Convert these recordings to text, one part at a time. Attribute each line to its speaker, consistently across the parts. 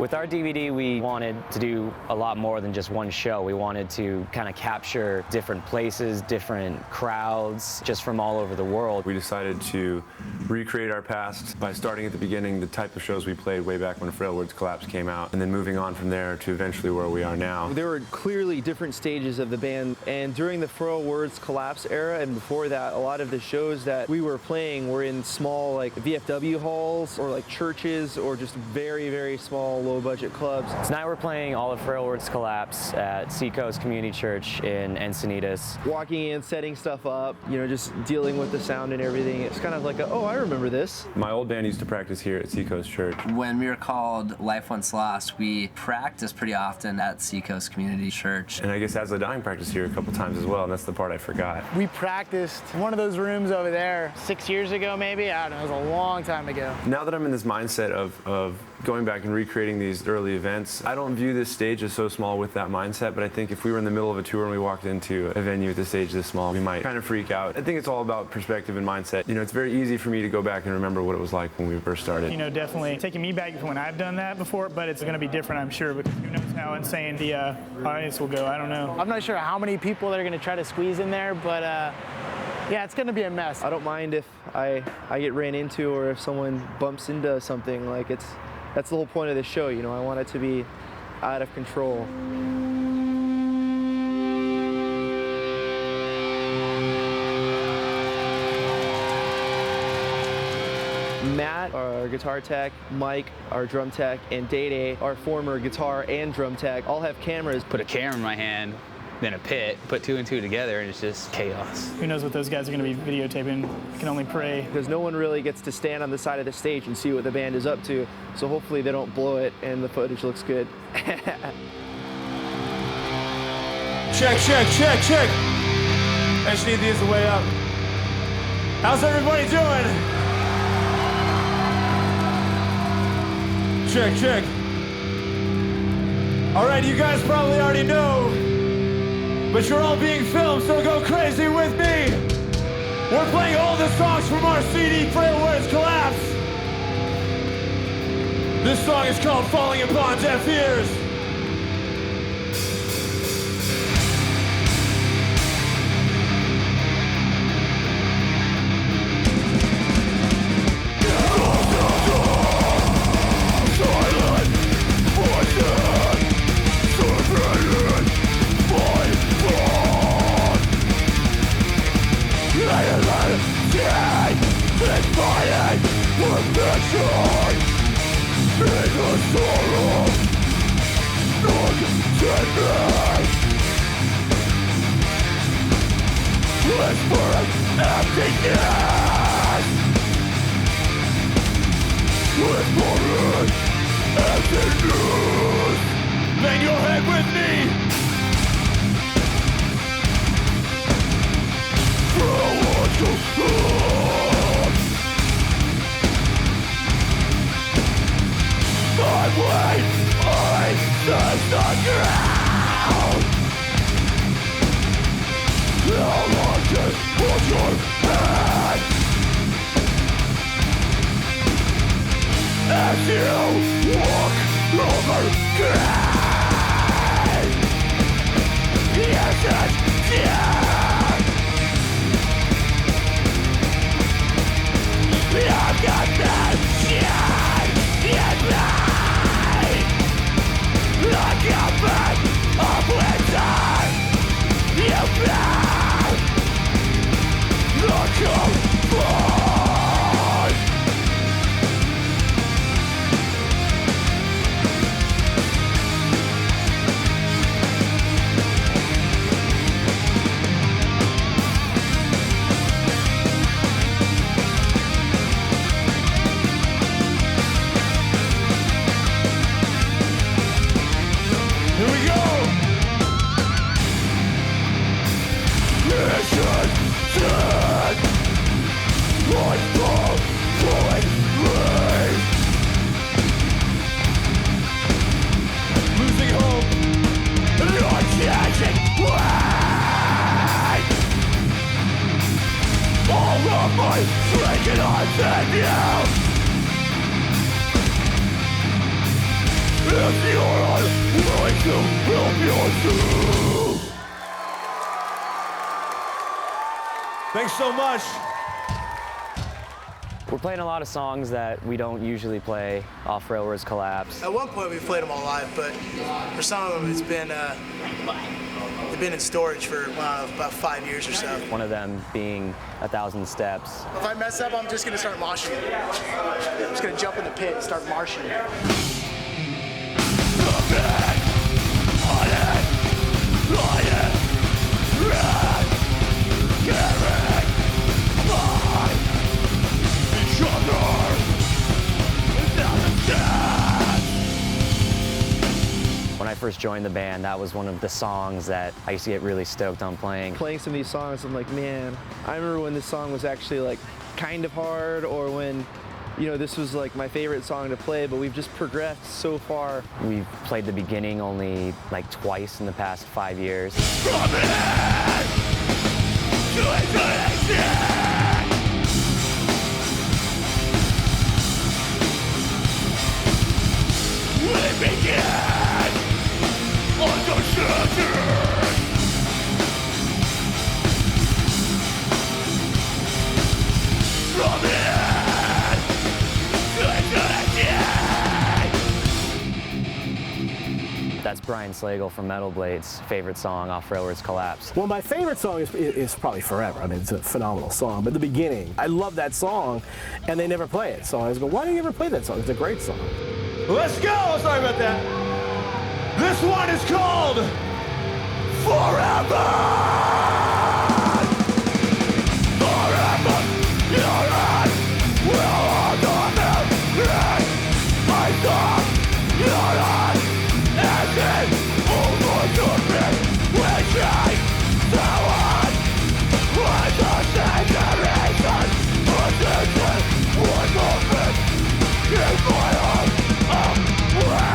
Speaker 1: With our DVD, we wanted to do a lot more than just one show. We wanted to kind of capture different places, different crowds, just from all over the world.
Speaker 2: We decided to recreate our past by starting at the beginning, the type of shows we played way back when Frail Words Collapse came out, and then moving on from there to eventually where we are now.
Speaker 3: There were clearly different stages of the band, and during the Frail Words Collapse era and before that, a lot of the shows that we were playing were in small like VFW halls or like churches or just very, very small low-budget clubs.
Speaker 1: Tonight we're playing all of Frail Words Collapse at Seacoast Community Church in Encinitas.
Speaker 3: Walking in, setting stuff up, you know, just dealing with the sound and everything. It's kind of like, oh, I remember this.
Speaker 2: My old band used to practice here at Seacoast Church.
Speaker 4: When we were called Life Once Lost, we practiced pretty often at Seacoast Community Church.
Speaker 2: And I guess As the Dying practiced here a couple times as well, and that's the part I forgot.
Speaker 5: We practiced in one of those rooms over there 6 years ago, maybe. I don't know, it was a long time ago.
Speaker 2: Now that I'm in this mindset of going back and recreating these early events, I don't view this stage as so small with that mindset, but I think if we were in the middle of a tour and we walked into a venue with the stage this small, we might kind of freak out. I think it's all about perspective and mindset. You know, it's very easy for me to go back and remember what it was like when we first started.
Speaker 6: You know, definitely taking me back when I've done that before, but it's going to be different, I'm sure, because who knows how insane the audience will go. I don't know.
Speaker 5: I'm not sure how many people they're going to try to squeeze in there, but yeah, it's going to be a mess.
Speaker 3: I don't mind if I get ran into or if someone bumps into something. Like that's the whole point of the show, you know. I want it to be out of control. Matt, our guitar tech, Mike, our drum tech, and Day, our former guitar and drum tech, all have cameras.
Speaker 7: Put a camera in my hand, then a pit, put two and two together, and it's just chaos.
Speaker 6: Who knows what those guys are going to be videotaping? You can only pray.
Speaker 3: Because no one really gets to stand on the side of the stage and see what the band is up to, so hopefully they don't blow it and the footage looks good.
Speaker 8: Check, check, check, check. HD is the way up. How's everybody doing? Check, check. All right, you guys probably already know, but you're all being filmed, so go crazy with me. We're playing all the songs from our CD, Frail Words Collapse. This song is called Falling Upon Deaf Ears. Bang your head with me! As you walk over grass, yes, it's dead. I've got that shit in me. I come back up with time. You back. The comfort. Thanks so much.
Speaker 1: We're playing a lot of songs that we don't usually play off Railroads Collapse.
Speaker 5: At one point we played them all live, but for some of them it's been they've been in storage for about 5 years or so.
Speaker 1: One of them being 1,000 Steps.
Speaker 5: If I mess up, I'm just gonna start moshing. I'm just gonna jump in the pit and start marching.
Speaker 1: When I first joined the band, that was one of the songs that I used to get really stoked on playing.
Speaker 3: Playing some of these songs, I'm like, man, I remember when this song was actually like kind of hard, or when, you know, this was like my favorite song to play, but we've just progressed so far.
Speaker 1: We've played the beginning only like twice in the past 5 years. That's Brian Slagle from Metal Blade's favorite song off Railroads Collapse.
Speaker 9: Well, my favorite song is probably Forever. I mean, it's a phenomenal song. But the beginning, I love that song, and they never play it. So I was going, why do you never play that song? It's a great song.
Speaker 8: Let's go. Sorry about that. This one is called Forever. Forever, your eyes will hold on every I saw your eyes as it overtook me. We tried so hard with the saturation. Attention was open. Keep my heart away.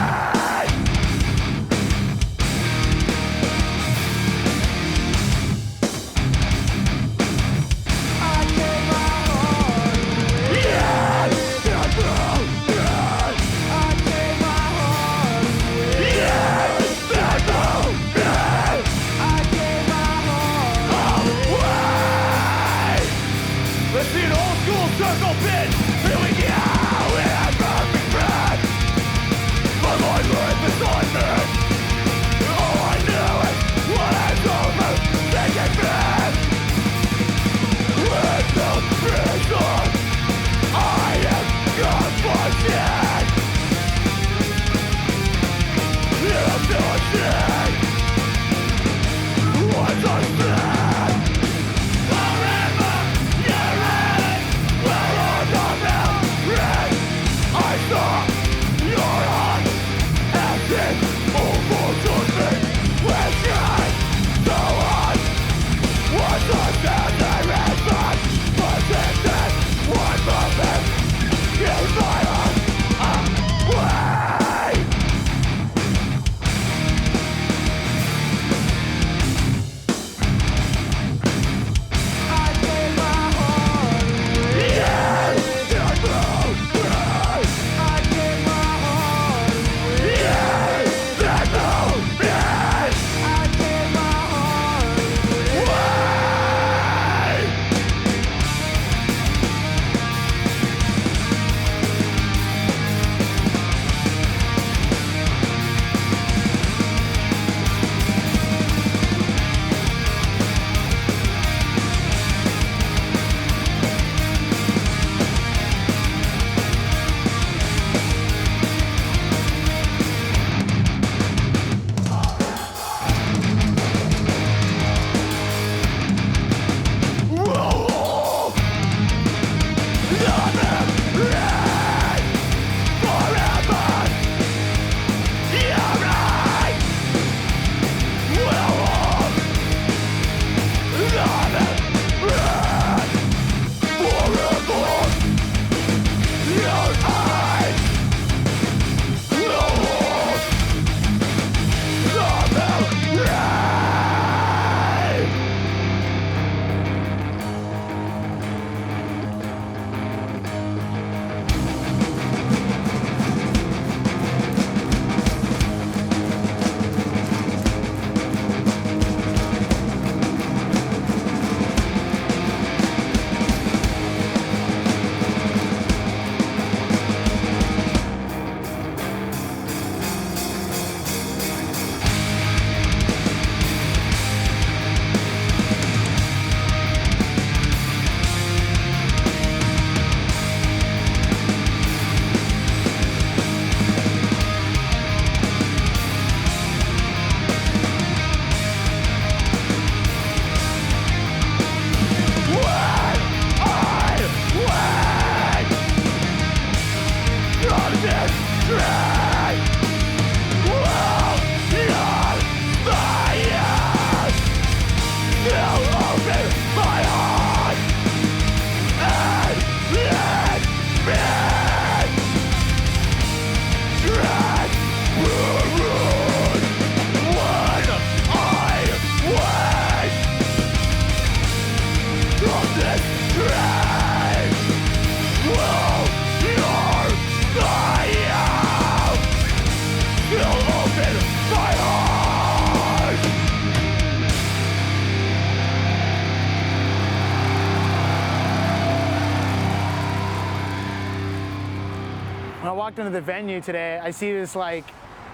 Speaker 10: walked into the venue today, I see this like,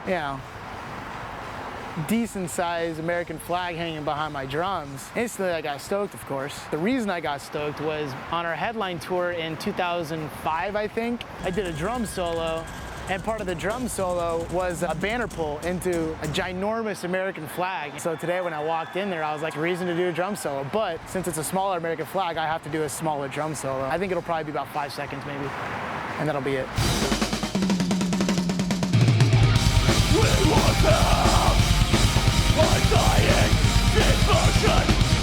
Speaker 10: you know, decent sized American flag hanging behind my drums. Instantly I got stoked, of course. The reason I got stoked was on our headline tour in 2005, I think, I did a drum solo, and part of the drum solo was a banner pull into a ginormous American flag. So today when I walked in there, I was like, reason to do a drum solo, but since it's a smaller American flag, I have to do a smaller drum solo. I think it'll probably be about 5 seconds maybe, and that'll be it.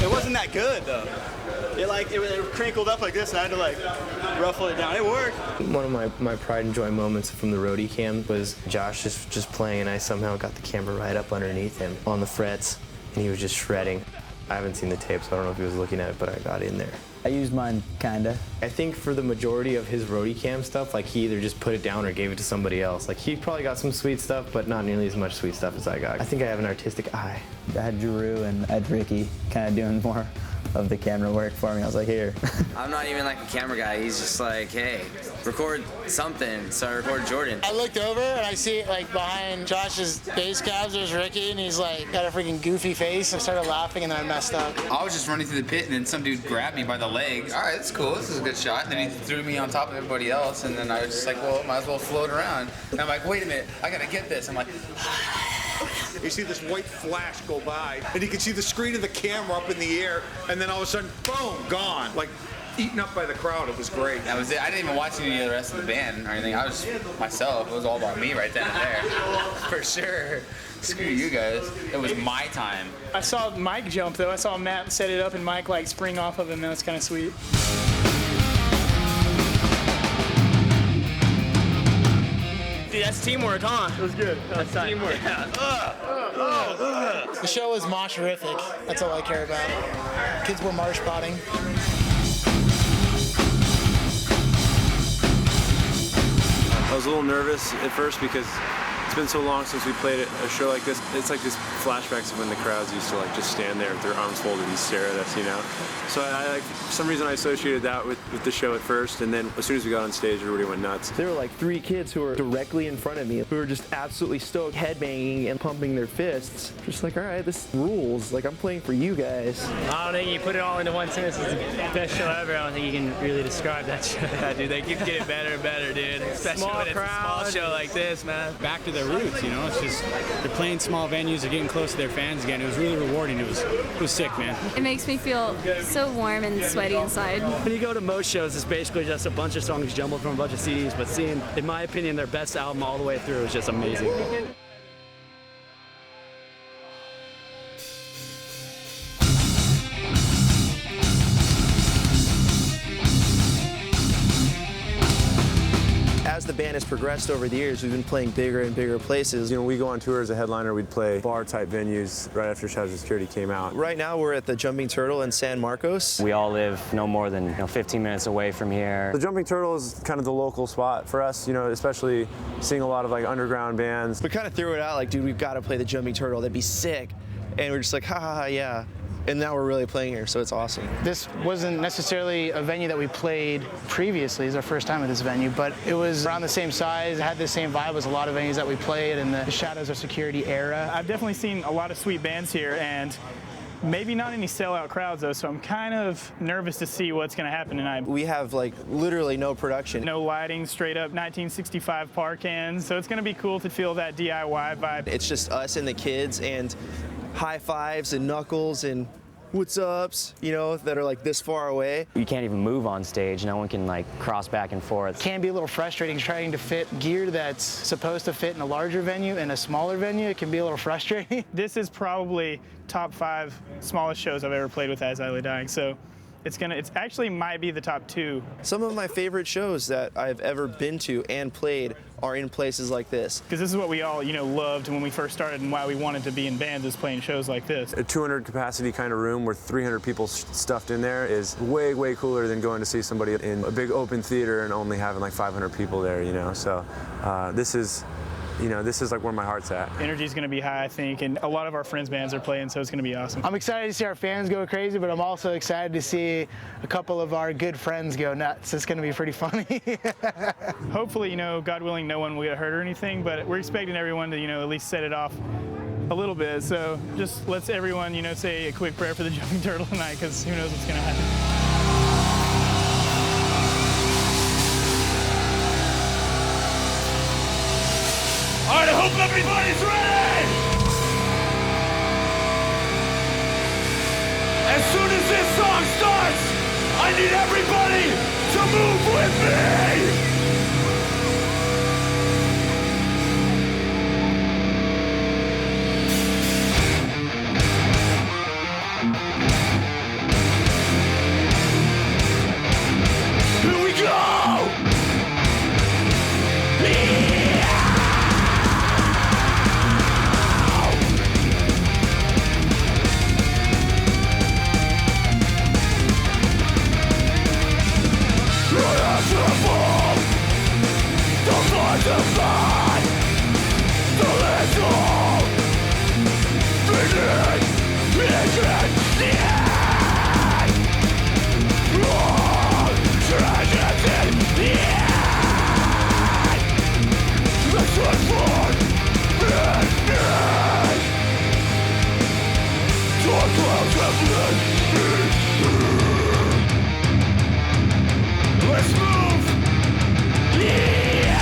Speaker 11: It wasn't that good though. It crinkled up like this, and I had to like ruffle it down. It worked.
Speaker 12: One of my pride and joy moments from the roadie cam was Josh just playing, and I somehow got the camera right up underneath him on the frets, and he was just shredding. I haven't seen the tape, so I don't know if he was looking at it, but I got in there.
Speaker 13: I used mine, kinda.
Speaker 12: I think for the majority of his roadie cam stuff, like he either just put it down or gave it to somebody else. Like he probably got some sweet stuff, but not nearly as much sweet stuff as I got. I think I have an artistic eye.
Speaker 13: I had Drew and I had Ricky kind of doing more of the camera work for me. I was like, here.
Speaker 14: I'm not even like a camera guy. He's just like, hey, record something. So I recorded Jordan.
Speaker 10: I looked over and I see like behind Josh's bass cabs, there's Ricky, and he's like got a freaking goofy face. I started laughing and then I messed up.
Speaker 7: I was just running through the pit and then some dude grabbed me by the leg. All right, that's cool. This is a good shot. And then he threw me on top of everybody else. And then I was just like, well, might as well float around. And I'm like, wait a minute, I gotta get this. I'm like,
Speaker 15: you see this white flash go by, and you can see the screen of the camera up in the air, and then all of a sudden, boom, gone. Like, eaten up by the crowd. It was great.
Speaker 7: That was it. I didn't even watch any of the rest of the band or anything. I was myself. It was all about me right then and there. For sure. Screw you guys. It was my time.
Speaker 6: I saw Mike jump, though. I saw Matt set it up and Mike, like, spring off of him. That was kind of sweet.
Speaker 10: Dude, that's teamwork, huh? It was good. That's teamwork. Yeah. The show was mosherific. That's all I care about. Kids were marsh potting.
Speaker 2: I was a little nervous at first because it's been so long since we played a show like this. It's like this flashbacks of when the crowds used to like just stand there with their arms folded and stare at us, you know? So I like, for some reason I associated that with the show at first, and then as soon as we got on stage, everybody went nuts.
Speaker 3: There were like 3 kids who were directly in front of me who were just absolutely stoked, headbanging and pumping their fists. Just like, all right, this rules. Like, I'm playing for you guys.
Speaker 16: I don't think you put it all into one sentence. It's the best show ever. I don't think you can really describe that show.
Speaker 7: Yeah, dude, they keep getting better and better, dude. Especially
Speaker 16: Small
Speaker 7: when it's a small show like this, man.
Speaker 17: Back to their roots, you know? It's just, they're playing small venues, they're getting close to their fans again. It was really rewarding. It was sick, man.
Speaker 18: It makes me feel so warm and sweaty inside.
Speaker 19: When you go to most shows, it's basically just a bunch of songs jumbled from a bunch of CDs, but seeing, in my opinion, their best album all the way through is just amazing.
Speaker 3: As the band has progressed over the years, we've been playing bigger and bigger places.
Speaker 2: You know, we go on tour as a headliner, we'd play bar-type venues right after Shadows of Security came out.
Speaker 3: Right now, we're at the Jumping Turtle in San Marcos.
Speaker 1: We all live no more than 15 minutes away from here.
Speaker 2: The Jumping Turtle is kind of the local spot for us, you know, especially seeing a lot of like underground bands.
Speaker 3: We kind of threw it out like, dude, we've got to play the Jumping Turtle. That'd be sick. And we're just like, ha ha ha, yeah. And now we're really playing here, so it's awesome.
Speaker 10: This wasn't necessarily a venue that we played previously. It's our first time at this venue, but it was around the same size. It had the same vibe as a lot of venues that we played in the Shadows of Security era.
Speaker 6: I've definitely seen a lot of sweet bands here, and maybe not any sellout crowds, though, so I'm kind of nervous to see what's going to happen tonight.
Speaker 3: We have, like, literally no production.
Speaker 6: No lighting, straight up 1965 par cans, so it's going to be cool to feel that DIY vibe.
Speaker 3: It's just us and the kids, and high fives and knuckles and what's ups, you know, that are like this far away.
Speaker 1: You can't even move on stage. No one can like cross back and forth.
Speaker 10: It can be a little frustrating trying to fit gear that's supposed to fit in a larger venue in a smaller venue. It can be a little frustrating.
Speaker 6: This is probably top 5 smallest shows I've ever played with As I Lay Dying, so it's actually might be the top 2.
Speaker 3: Some of my favorite shows that I've ever been to and played are in places like this.
Speaker 6: Because this is what we all, loved when we first started, and why we wanted to be in bands is playing shows like this.
Speaker 2: A 200 capacity kind of room where 300 people stuffed in there is way, way cooler than going to see somebody in a big open theater and only having like 500 people there, you know. So this is you know, this is like where my heart's at.
Speaker 6: Energy's going to be high, I think, and a lot of our friends' bands are playing, so it's going to be awesome.
Speaker 10: I'm excited to see our fans go crazy, but I'm also excited to see a couple of our good friends go nuts. It's going to be pretty funny.
Speaker 6: Hopefully, you know, God willing, no one will get hurt or anything, but we're expecting everyone to, you know, at least set it off a little bit. So just let's everyone, you know, say a quick prayer for the Jumping Turtle tonight, because who knows what's going to happen.
Speaker 8: All right, I hope everybody's ready. As soon as this song starts, I need everybody to move with me. Here we go. Let's move! Yeah!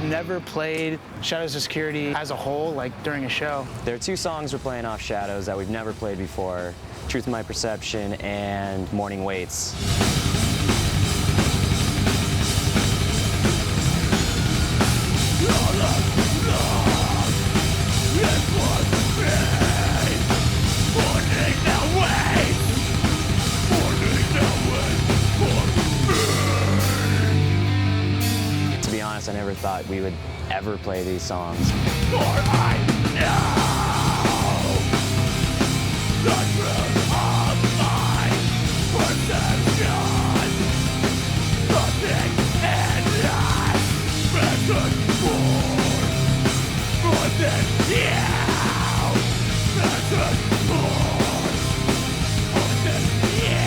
Speaker 10: Never played Shadows of Security as a whole, like during a show.
Speaker 1: There are two songs we're playing off Shadows that we've never played before, Truth of My Perception and Morning Waits. To be honest, I never thought we would ever play these songs.
Speaker 8: For I know the truth of my perception. Nothing and I present more than you. Present more than you.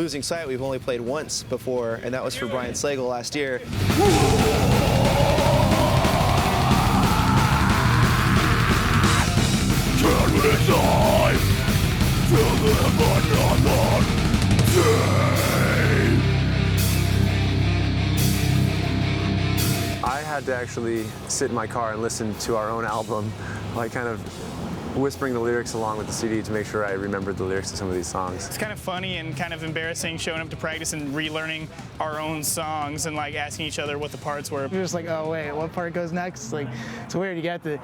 Speaker 3: Losing Sight we've only played once before, and that was for Brian Slagle last year.
Speaker 2: I had to actually sit in my car and listen to our own album, like kind of whispering the lyrics along with the CD to make sure I remembered the lyrics to some of these songs.
Speaker 6: It's kind of funny and kind of embarrassing showing up to practice and relearning our own songs and like asking each other what the parts were.
Speaker 10: You're just like, oh wait, what part goes next? Like, it's weird. You have to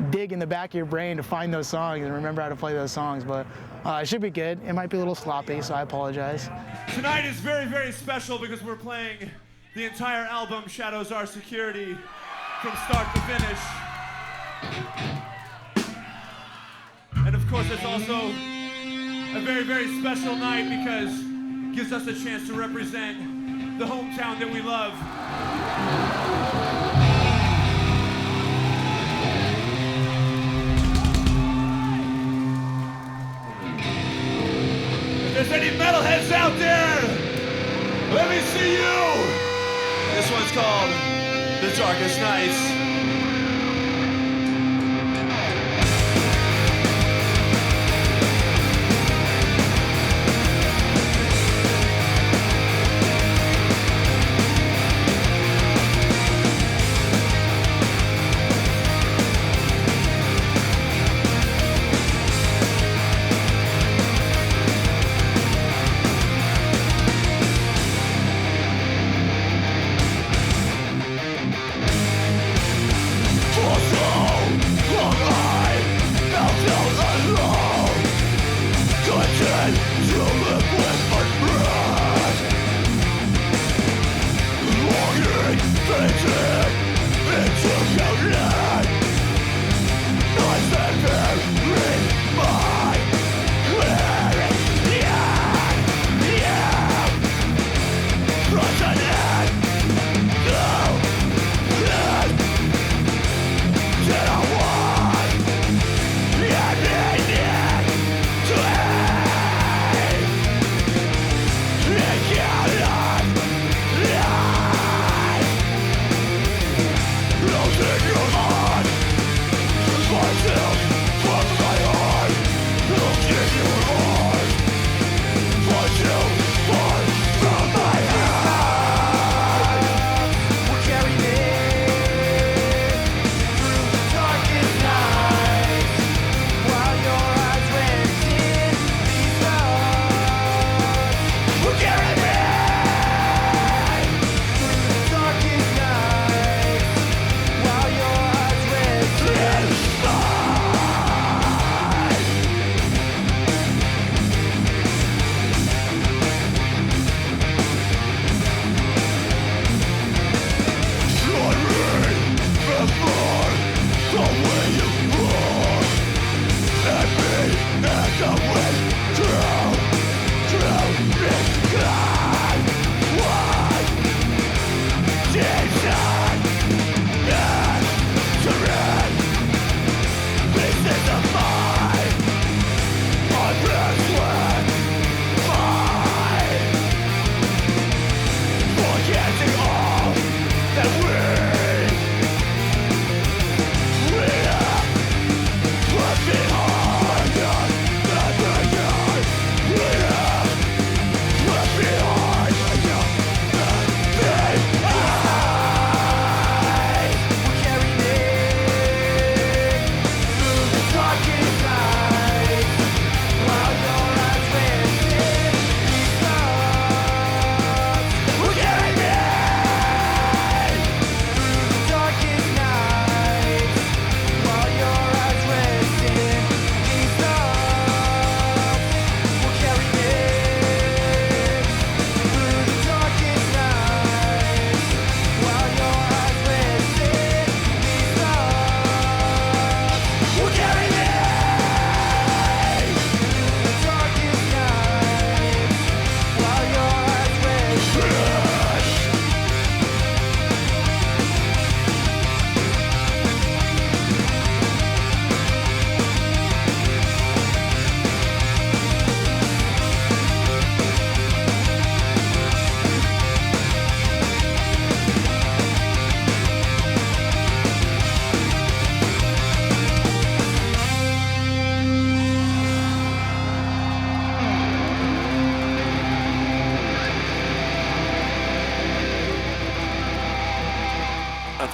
Speaker 10: dig in the back of your brain to find those songs and remember how to play those songs, but it should be good. It might be a little sloppy, so I apologize.
Speaker 8: Tonight is very, very special because we're playing the entire album, Shadows Are Security, from start to finish. And of course, it's also a very, very special night because it gives us a chance to represent the hometown that we love. If there's any metalheads out there, let me see you! This one's called The Darkest Nights.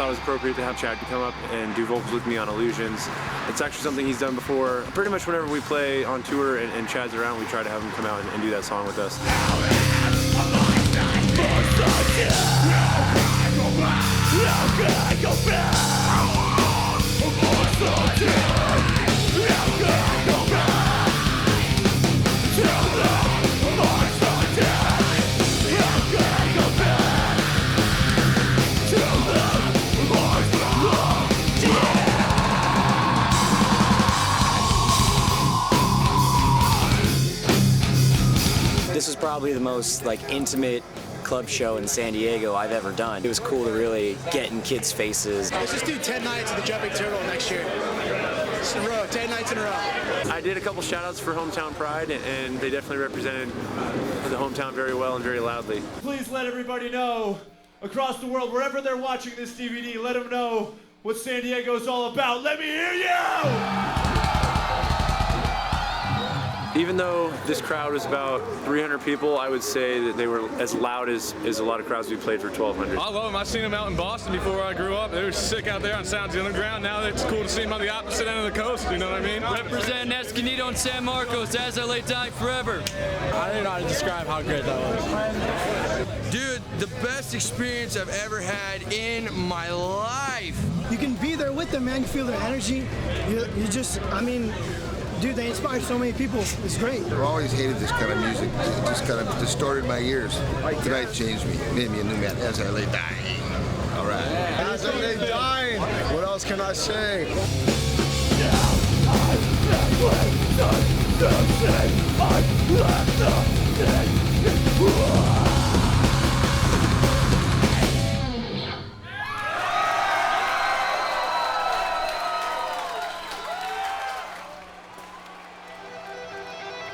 Speaker 2: thought it was appropriate to have Chad come up and do vocals with me on Illusions. It's actually something he's done before. Pretty much whenever we play on tour and Chad's around, we try to have him come out and do that song with us.
Speaker 1: This is probably the most intimate club show in San Diego I've ever done. It was cool to really get in kids' faces.
Speaker 5: Let's just do 10 nights at the Jumping Turtle next year. Just in a row, 10 nights in a row.
Speaker 2: I did a couple shout-outs for Hometown Pride, and they definitely represented the hometown very well and very loudly.
Speaker 8: Please let everybody know across the world, wherever they're watching this DVD, let them know what San Diego is all about. Let me hear you!
Speaker 2: Even though this crowd was about 300 people, I would say that they were as loud as a lot of crowds we played for 1,200.
Speaker 20: I love them. I've seen them out in Boston before I grew up. They were sick out there on Sounds Underground. Now it's cool to see them on the opposite end of the coast, you know what I mean?
Speaker 21: Representing Escondido and San Marcos, as I lay dying forever.
Speaker 22: I don't know how to describe how great that was.
Speaker 23: Dude, the best experience I've ever had in my life.
Speaker 24: You can be there with them, man. You feel their energy. You just, I mean, dude, they inspire so many people. It's great.
Speaker 25: I've always hated this kind of music. It just kind of distorted my ears. Tonight changed me, made me a new man as I lay dying. All right.
Speaker 26: As I lay dying. What else can I say?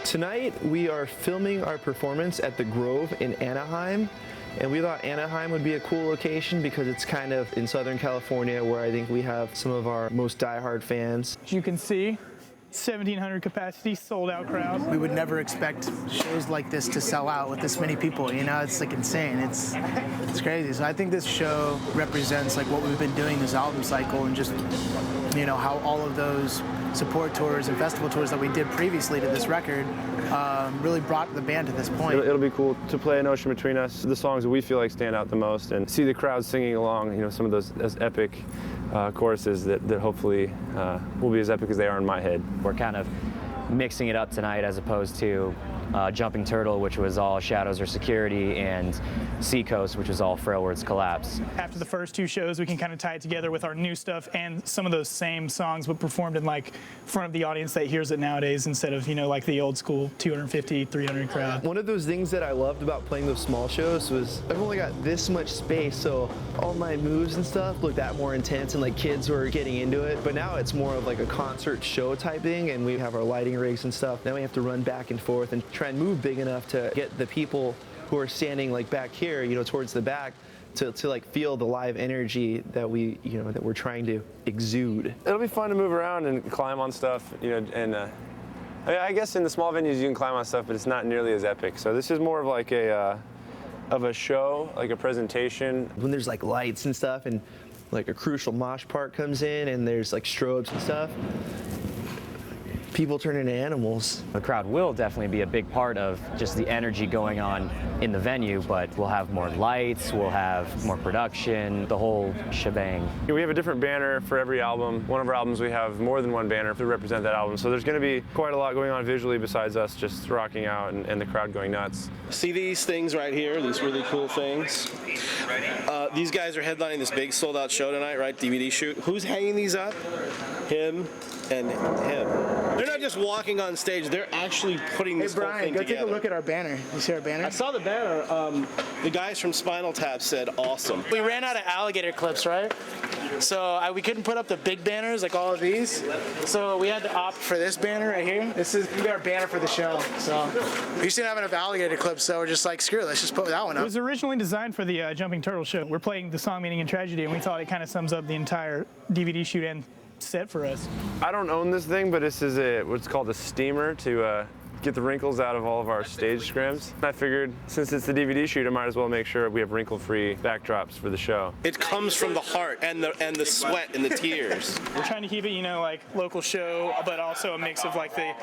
Speaker 3: Tonight, we are filming our performance at the Grove in Anaheim, and we thought Anaheim would be a cool location because it's kind of in Southern California where I think we have some of our most diehard fans.
Speaker 6: As you can see, 1,700 capacity, sold out crowd.
Speaker 10: We would never expect shows like this to sell out with this many people, you know, it's insane, it's crazy. So I think this show represents what we've been doing this album cycle and just, you know, how all of those support tours and festival tours that we did previously to this record really brought the band to this point.
Speaker 2: It'll be cool to play An Ocean Between Us, the songs that we feel like stand out the most, and see the crowd singing along, you know, some of those epic choruses that hopefully will be as epic as they are in my head.
Speaker 1: We're kind of mixing it up tonight as opposed to Jumping Turtle, which was all Shadows or Security, and Seacoast, which was all Frail Words Collapse.
Speaker 6: After the first two shows, we can kind of tie it together with our new stuff and some of those same songs, but performed in front of the audience that hears it nowadays instead of, you know, the old school 250, 300 crowd.
Speaker 3: One of those things that I loved about playing those small shows was I've only got this much space, so all my moves and stuff looked that more intense and kids were getting into it. But now it's more of a concert show type thing, and we have our lighting rigs and stuff. Now we have to run back and forth and try and move big enough to get the people who are standing back here, you know, towards the back, to feel the live energy that that we're trying to exude.
Speaker 2: It'll be fun to move around and climb on stuff, you know, and I guess in the small venues you can climb on stuff, but it's not nearly as epic. So this is more of a show, a presentation.
Speaker 3: When there's lights and stuff, and a crucial mosh part comes in, and there's strobes and stuff, people turn into animals.
Speaker 1: The crowd will definitely be a big part of just the energy going on in the venue, but we'll have more lights, we'll have more production, the whole shebang.
Speaker 2: We have a different banner for every album. One of our albums we have more than one banner to represent that album, so there's going to be quite a lot going on visually besides us just rocking out and the crowd going nuts.
Speaker 27: See these things right here, these really cool things? These guys are headlining this big sold-out show tonight, right? DVD shoot. Who's hanging these up? Him and him. They're not just walking on stage, they're actually putting this whole thing together.
Speaker 10: Hey Brian, go take a look at our banner. You see our banner?
Speaker 27: I saw the banner. The guys from Spinal Tap said awesome.
Speaker 10: We ran out of alligator clips, right? So we couldn't put up the big banners like all of these. So we had to opt for this banner right here. This is our banner for the show. So we used to have enough alligator clips, so we're just screw it, let's just put that one up.
Speaker 6: It was originally designed for the Jumping Turtle show. We're playing the song Meaning and Tragedy, and we thought it kind of sums up the entire DVD shoot and set for us.
Speaker 2: I don't own this thing, but this is what's called a steamer to get the wrinkles out of all of our stage scrims. I figured since it's the DVD shoot, I might as well make sure we have wrinkle-free backdrops for the show.
Speaker 27: It comes from the heart and the sweat and the tears.
Speaker 6: We're trying to keep it, like local show, but also a mix of like the,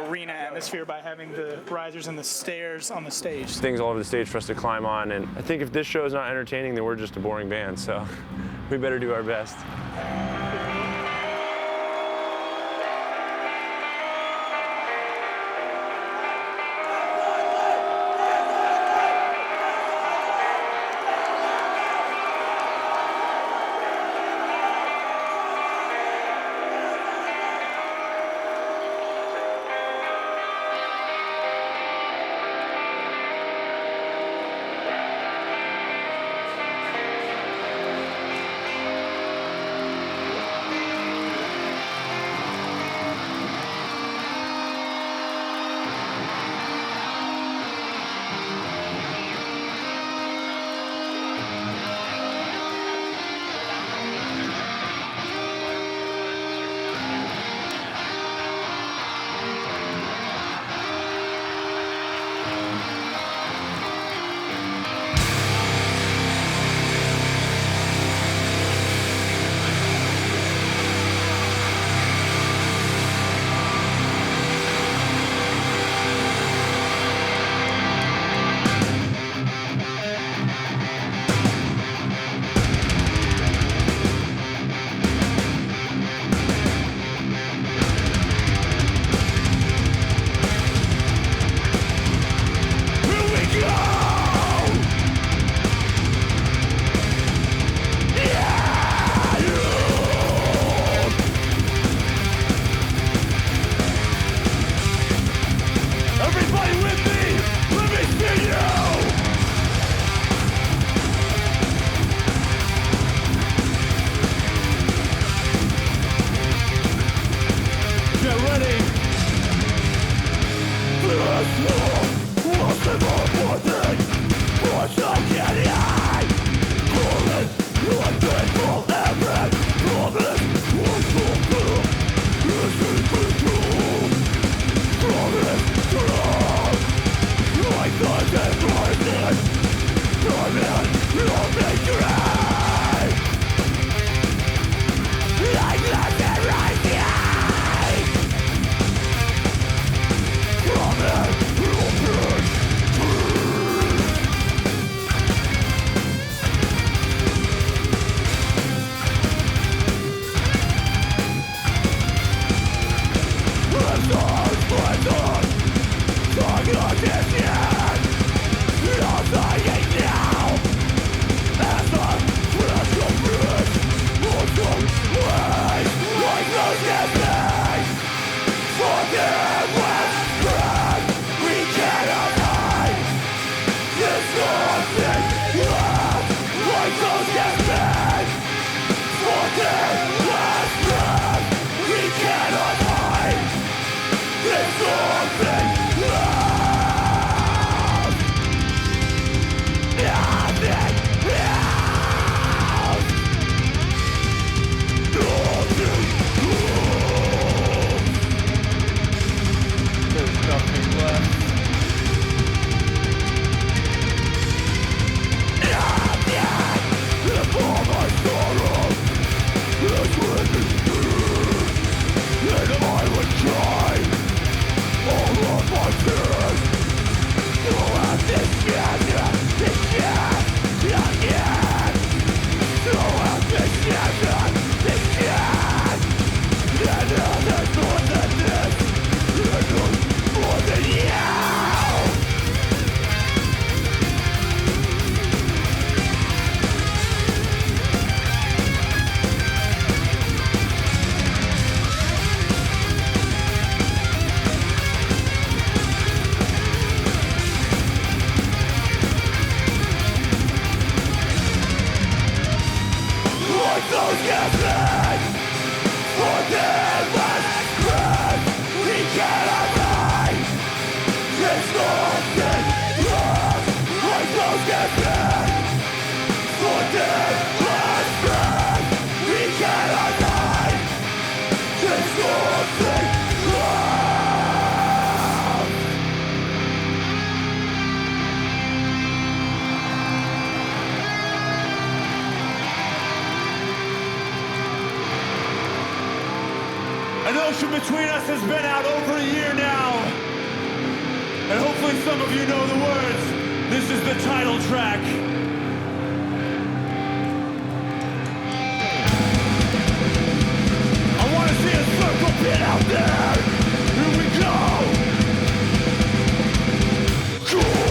Speaker 6: arena atmosphere by having the risers and the stairs on the stage.
Speaker 2: Things all over the stage for us to climb on, and I think if this show is not entertaining, then we're just a boring band, so we better do our best.
Speaker 8: Ocean Between Us has been out over a year now. And hopefully some of you know the words. This is the title track. I want to see a circle pit out there. Here we go. Cool.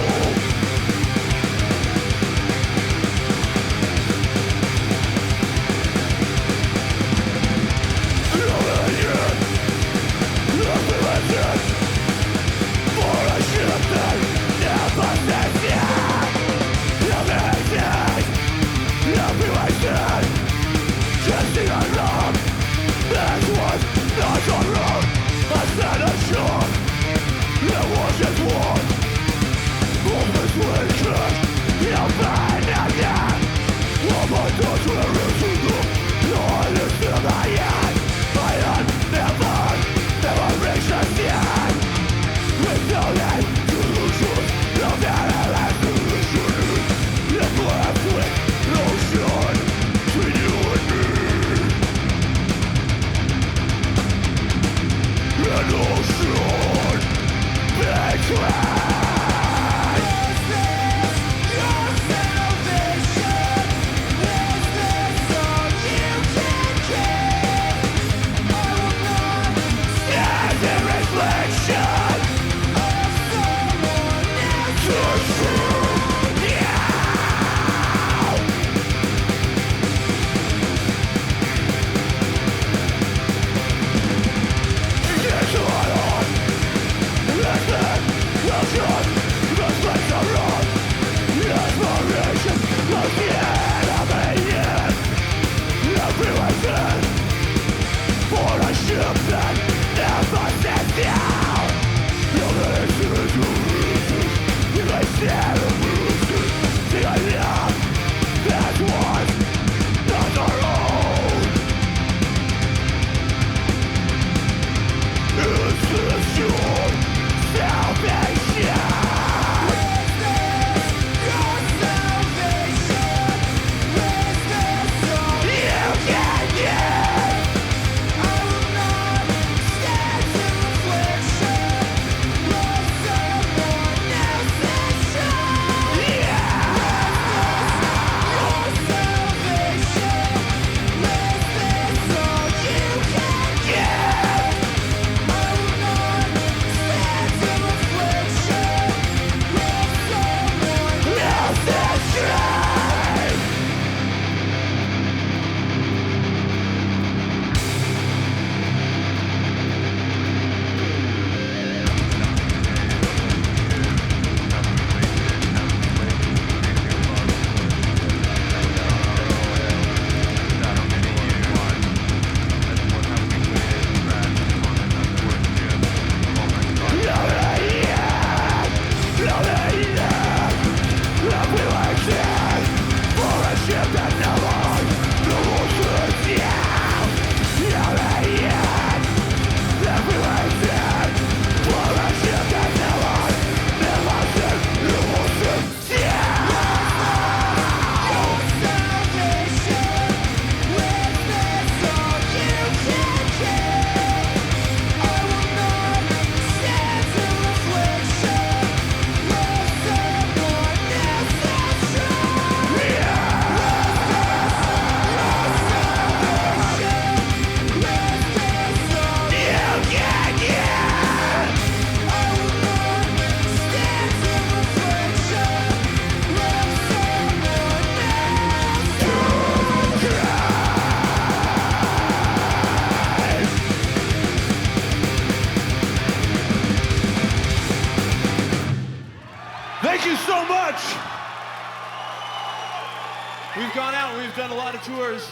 Speaker 4: We've gone out and we've done a lot of tours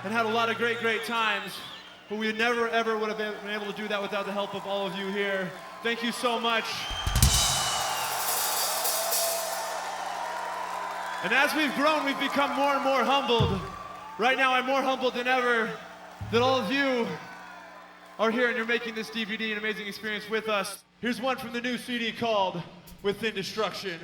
Speaker 4: and had a lot of great times, but we never ever would have been able to do that without the help of all of you here. Thank you so much. And as we've grown, we've become more and more humbled. Right now, I'm more humbled than ever that all of you are here and you're making this DVD an amazing experience with us. Here's one from the new CD called Within Destruction.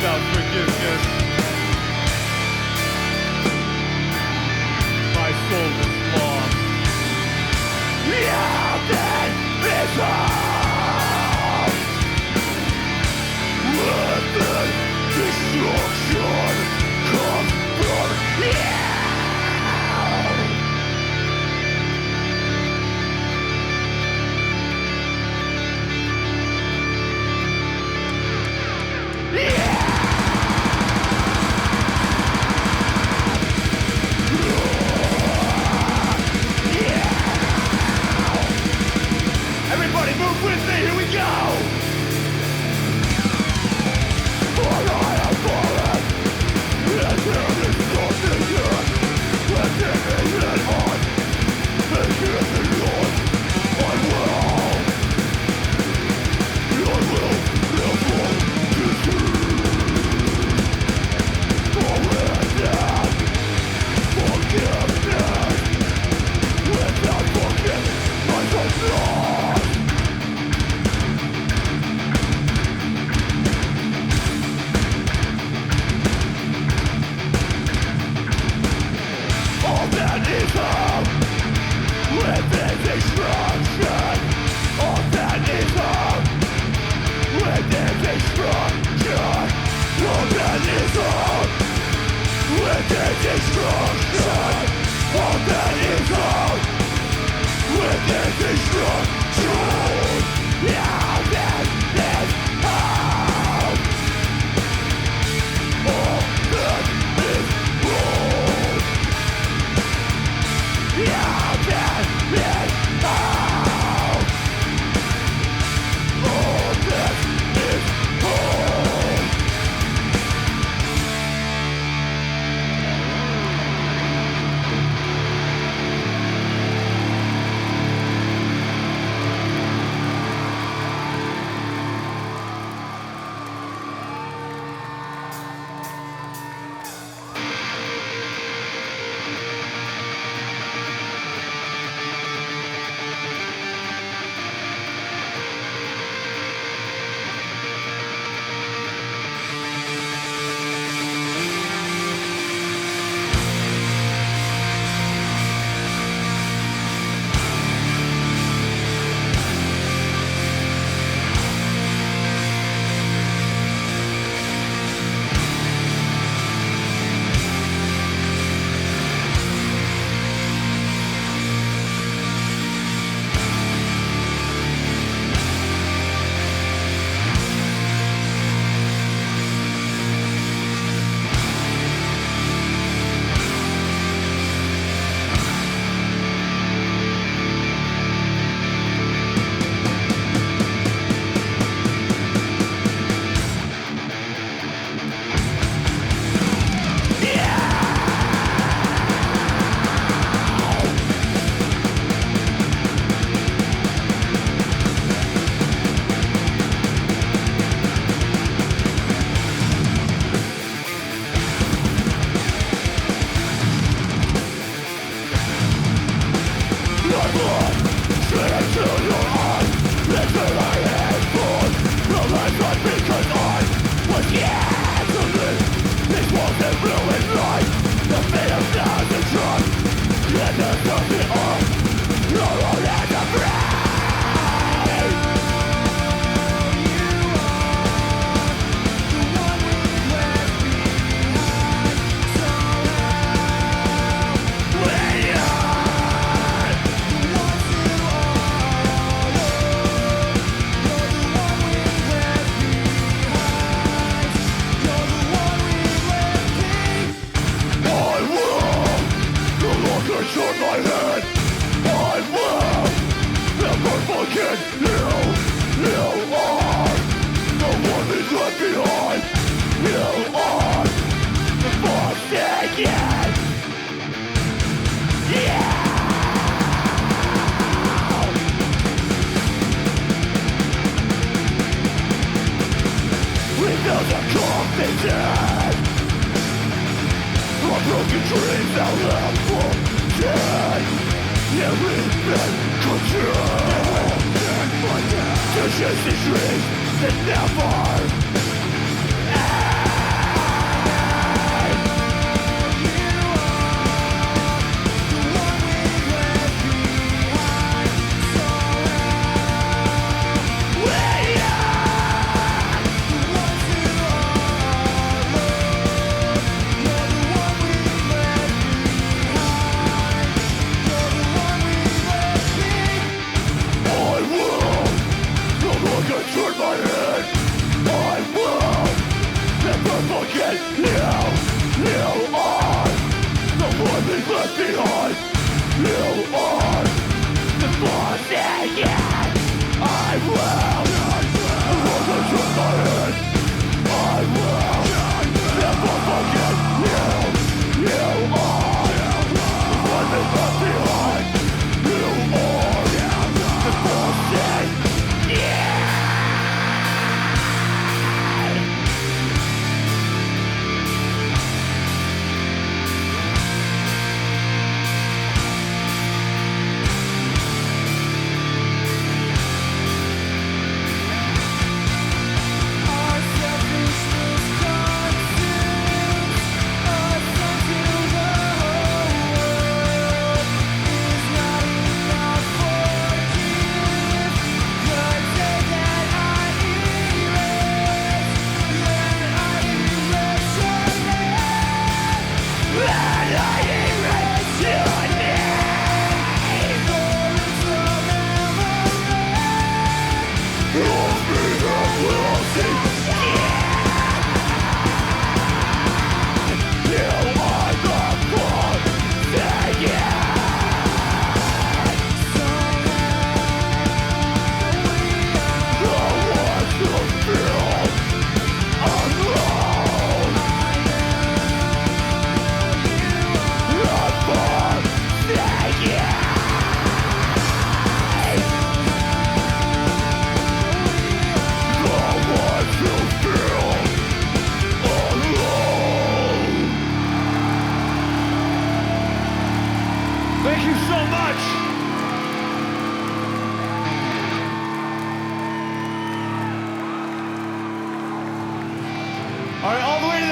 Speaker 4: without forgiveness. My soul was lost. Nothing is wrong. Weapon destruction comes from you. Everybody move with me, here we go! For I am fallen, and there is nothing here, and there is an heart, and here the Lord, I will never deceive. For without forgiveness, without forgiveness, I don't know. With this destruction, all that is up. With this destruction, all that is up. With this destruction, all that is up. With this destruction, all that is up. All that is wrong. Yeah, that is all. All that is wrong. broken dreams that left for dead. Yeah, we've been controlled to chase these dreams that never end.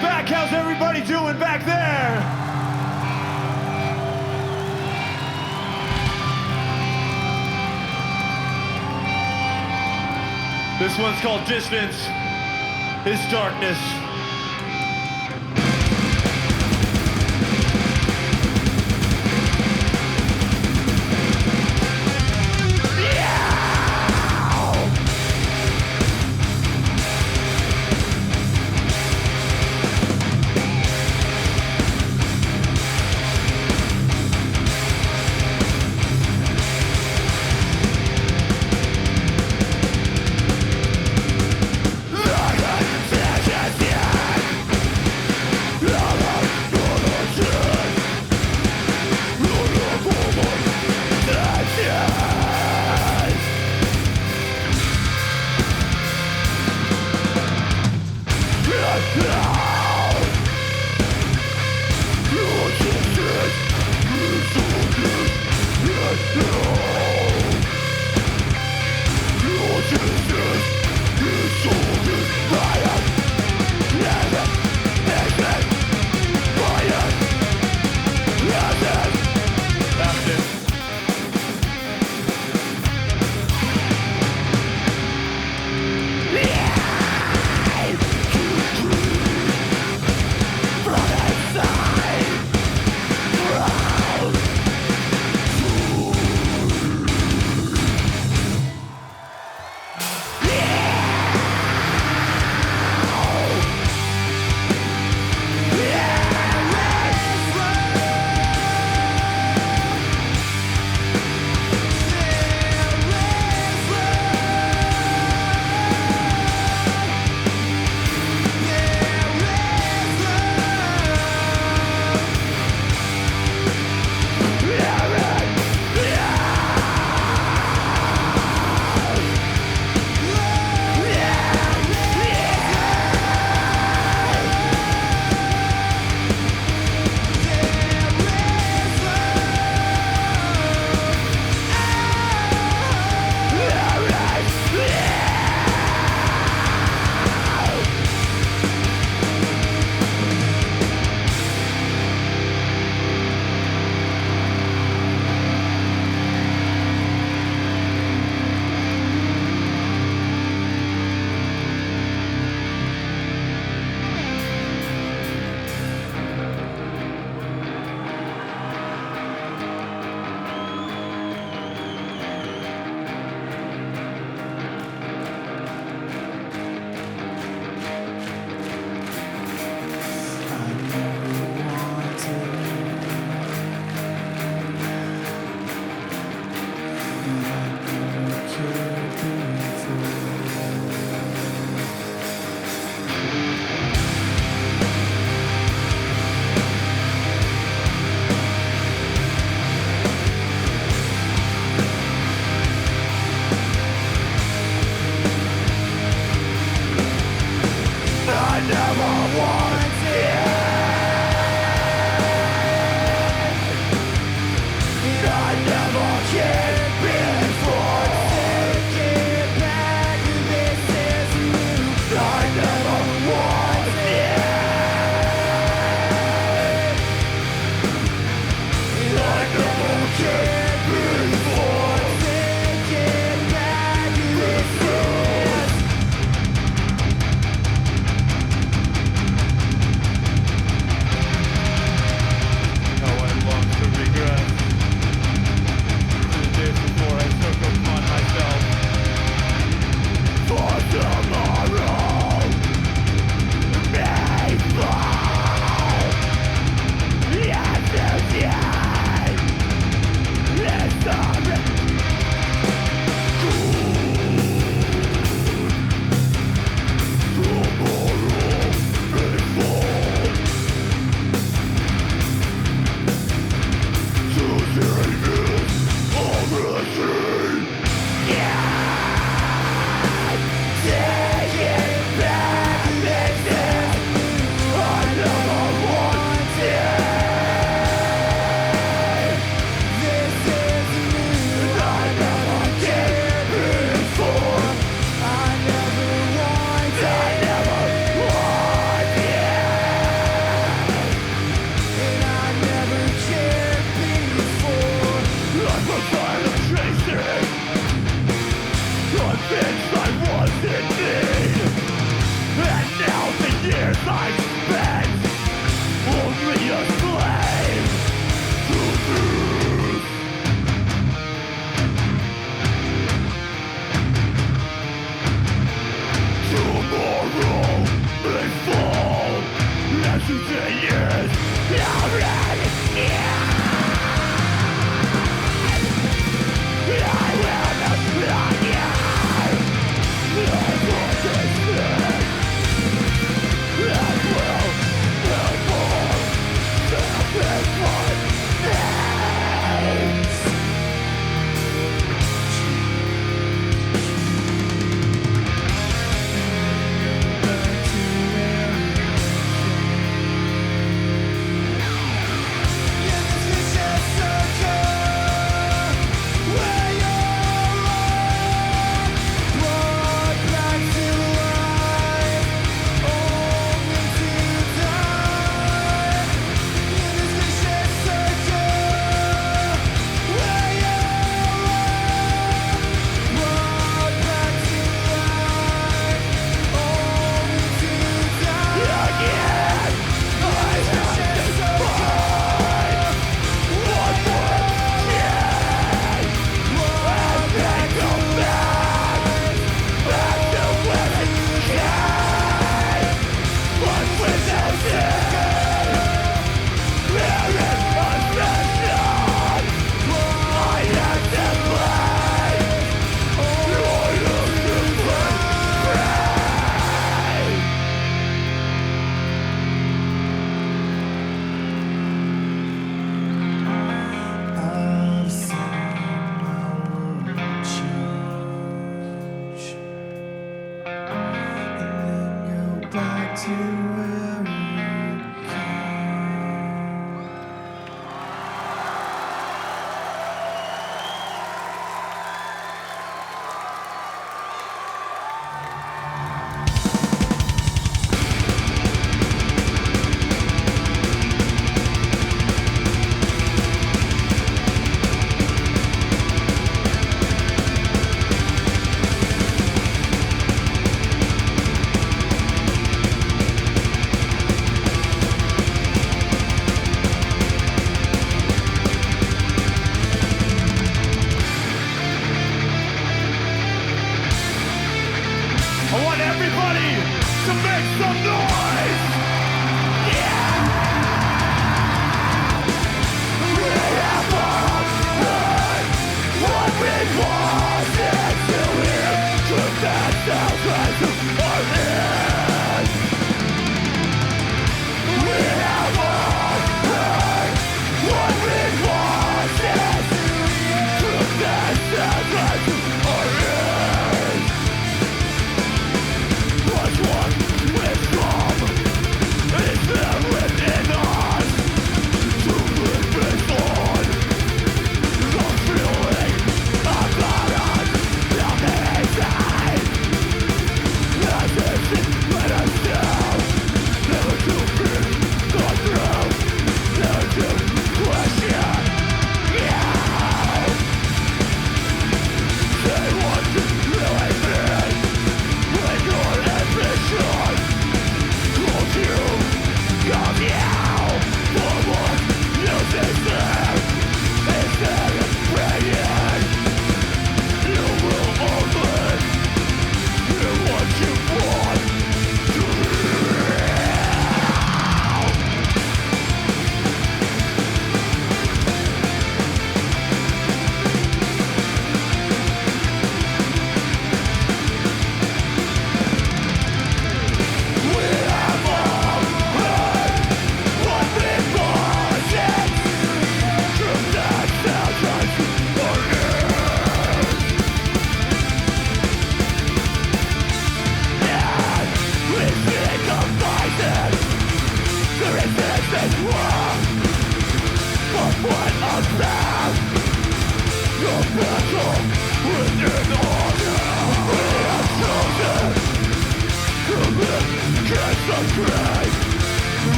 Speaker 4: back. How's everybody doing back there? This one's called Distance is Darkness.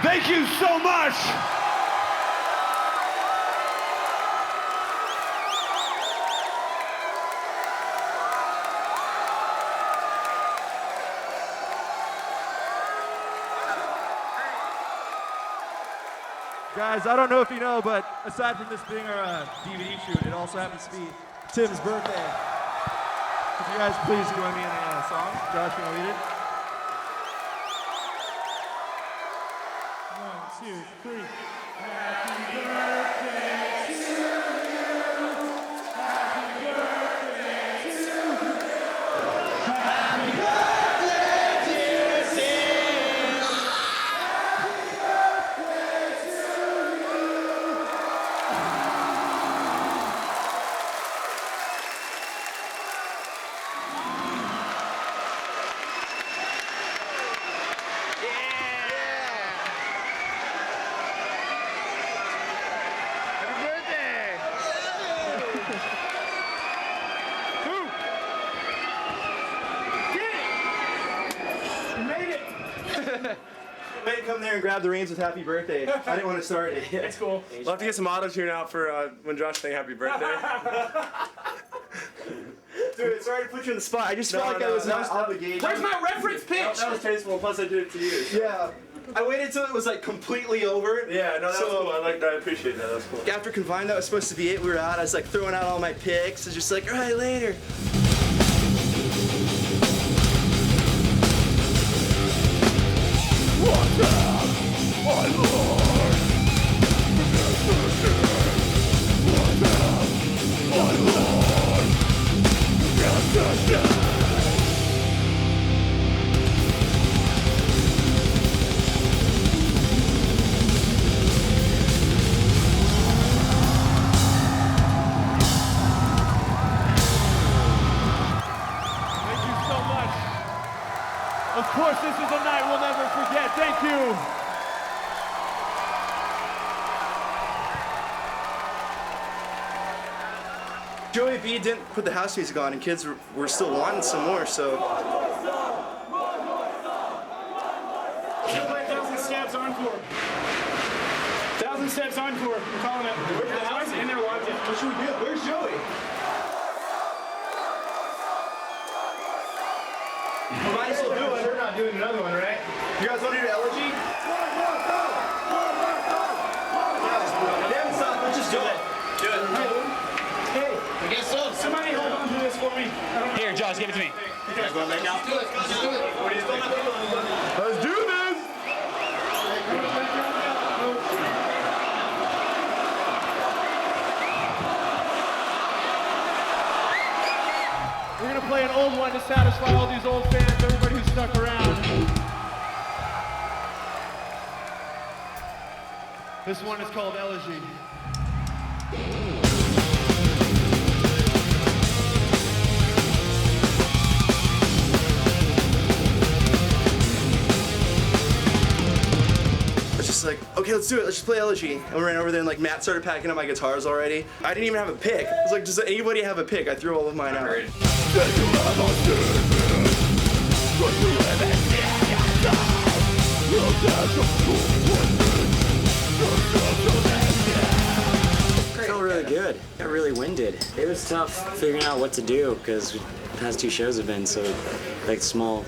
Speaker 4: Thank you so much.
Speaker 8: Guys, I don't know if you know, but aside from this being our DVD shoot, it also happens to be Tim's birthday. Could you guys please join me in a song? Josh, you want to lead it? 1, 2, 3. Happy birthday to you. Happy birthday to you. Happy birthday, dear Tim. Happy birthday to you.
Speaker 3: Wait, come there and grab the reins with happy birthday. I didn't want to start it.
Speaker 8: It's cool.
Speaker 27: We'll have to get some auto tune out for when Josh saying happy birthday.
Speaker 3: Dude, sorry to put you in the spot. I just felt like I was not obligated.
Speaker 8: Where's my reference pitch?
Speaker 3: That was tasteful, plus I did it to you. Yeah. I waited till it was like completely over.
Speaker 27: Yeah, no, that was cool. I appreciate that. That was cool.
Speaker 3: After Confined, that was supposed to be it. We were out. I was like throwing out all my picks. I was just like, all right, later.
Speaker 4: Of course, this is a night we'll never forget. Thank you.
Speaker 3: Joey B didn't put the house music on, and kids were still wanting some more, so.
Speaker 6: 1,000 Steps Encore. 1,000 Steps Encore. We're calling it. Where's the house? In there watching. What should we do? Where's Joey?
Speaker 3: We might as well do it. We're not doing another one, right? You guys want to do Elegy? Let's just do it.
Speaker 27: Do it.
Speaker 3: Hey,
Speaker 6: I guess so. Somebody hold on to this for me. Here, Josh, give it to me.
Speaker 27: You guys want to make out?
Speaker 6: Let's do it. Let's do it.
Speaker 27: What do you think?
Speaker 8: Let's do this!
Speaker 4: We're going to play an old one to satisfy all these old fans, everybody who stuck around. This one is called Elegy.
Speaker 27: Just like, okay, let's do it. Let's just play Elegy. And we ran over there and like Matt started packing up my guitars already. I didn't even have a pick. I was like, does anybody have a pick? I threw all of mine out.
Speaker 1: It felt really good. Got really winded. It was tough figuring out what to do because the past 2 shows have been so like small.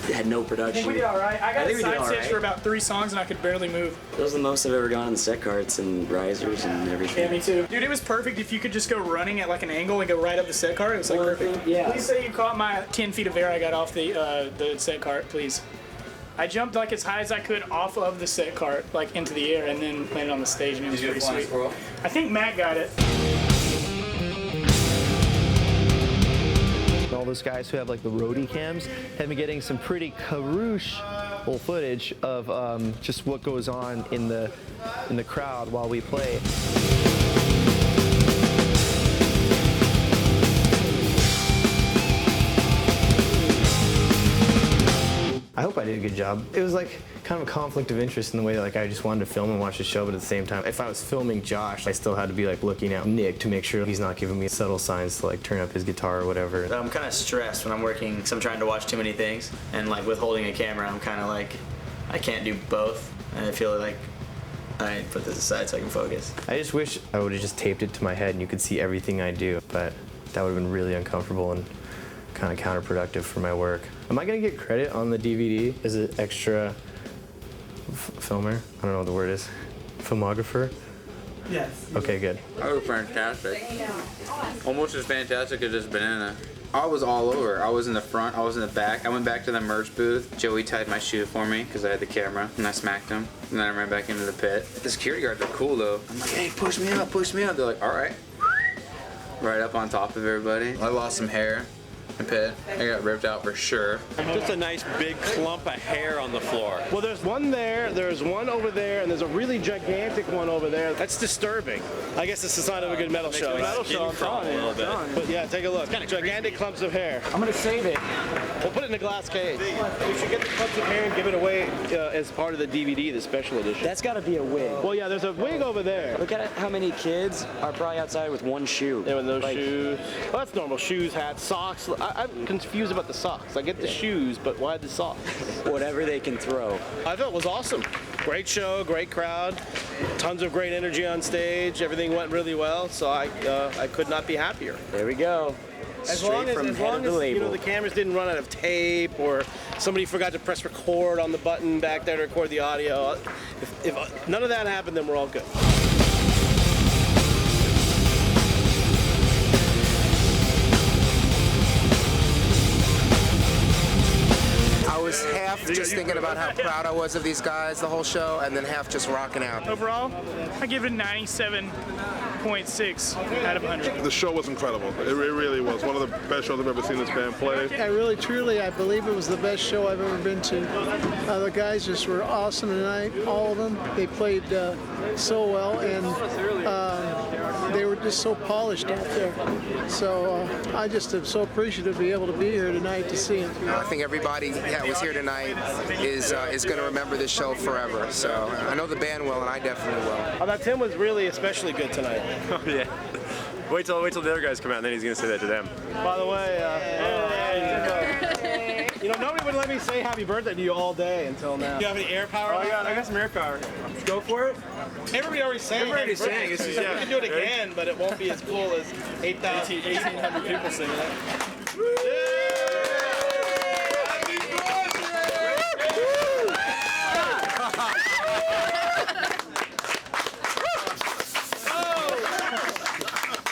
Speaker 1: It had no production.
Speaker 6: I think we did all right. I got a side
Speaker 1: all
Speaker 6: stage
Speaker 1: right.
Speaker 6: for about 3 songs and I could barely move.
Speaker 1: That was the most I've ever gone on the set carts and risers and everything.
Speaker 6: Yeah, me too. Dude, it was perfect if you could just go running at like an angle and go right up the set cart. It was like perfect.
Speaker 1: Yeah.
Speaker 6: Please say you caught my 10 feet of air I got off the set cart, please. I jumped like as high as I could off of the set cart, like into the air, and then landed on the stage, and it was pretty sweet. I think Matt got it.
Speaker 3: All those guys who have like the roadie cams have been getting some pretty carouche footage of just what goes on in the crowd while we play.
Speaker 9: I hope I did a good job. It was like kind of a conflict of interest in the way that like I just wanted to film and watch the show, but at the same time, if I was filming Josh, I still had to be like looking at Nick to make sure he's not giving me subtle signs to like turn up his guitar or whatever.
Speaker 11: I'm kind of stressed when I'm working because I'm trying to watch too many things, and like with holding a camera, I'm kind of like I can't do both, and I feel like I put this aside so I can focus.
Speaker 9: I just wish I would have just taped it to my head and you could see everything I do, but that would have been really uncomfortable and kind of counterproductive for my work. Am I going to get credit on the DVD as an extra filmer? I don't know what the word is. Filmographer?
Speaker 6: Yes.
Speaker 9: Okay, good.
Speaker 7: I was fantastic. Almost as fantastic as this banana. I was all over. I was in the front, I was in the back. I went back to the merch booth. Joey tied my shoe for me because I had the camera, and I smacked him. And then I ran back into the pit. The security guards are cool though. I'm like, hey, push me up, push me up. They're like, all right. Right up on top of everybody. I lost some hair. Pit. I got ripped out for sure.
Speaker 27: Just a nice big clump of hair on the floor. Well, there's one there, there's one over there, and there's a really gigantic one over there. That's disturbing. I guess it's a sign of a good metal show.
Speaker 6: Metal show, I'm telling you.
Speaker 27: But yeah, take a look. Gigantic clumps of hair.
Speaker 6: I'm gonna save it.
Speaker 27: We'll put it in a glass cage. We should get the clumps of hair and give it away as part of the DVD, the special edition.
Speaker 1: That's got to be a wig.
Speaker 27: Well, yeah, there's a wig over there.
Speaker 1: Look at how many kids are probably outside with one shoe.
Speaker 27: Yeah, with those shoes. Well, that's normal. Shoes, hats, socks. I'm confused about the socks. I get the shoes, but why the socks?
Speaker 1: Whatever they can throw.
Speaker 27: I thought it was awesome. Great show, great crowd, tons of great energy on stage. Everything went really well, so I could not be happier.
Speaker 1: There we go.
Speaker 27: As long as the cameras didn't run out of tape or somebody forgot to press record on the button back there to record the audio. If none of that happened, then we're all good.
Speaker 12: I was half just thinking about how proud I was of these guys the whole show, and then half just rocking out.
Speaker 6: Overall, I give it a 97.6 out of 100.
Speaker 13: The show was incredible. It really was. One of the best shows I've ever seen this band play.
Speaker 24: I really, truly, I believe it was the best show I've ever been to. The guys just were awesome tonight, all of them. They played so well, and they were just so polished out there. So I just am so appreciative to be able to be here tonight to see them.
Speaker 12: I think everybody that was here tonight is going to remember this show forever. So I know the band will, and I definitely will.
Speaker 27: I thought Tim was really especially good tonight.
Speaker 2: Oh yeah. Wait till the other guys come out, and then he's gonna say that to them.
Speaker 27: By the way, you know, nobody would let me say happy birthday to you all day until now.
Speaker 8: You have any air power?
Speaker 27: Oh, yeah, I got some air power.
Speaker 8: Go for it. Everybody already sang.
Speaker 27: Everybody sang.
Speaker 8: We
Speaker 27: Yeah.
Speaker 8: can do it again, but it won't be as cool as 1,800 people singing it.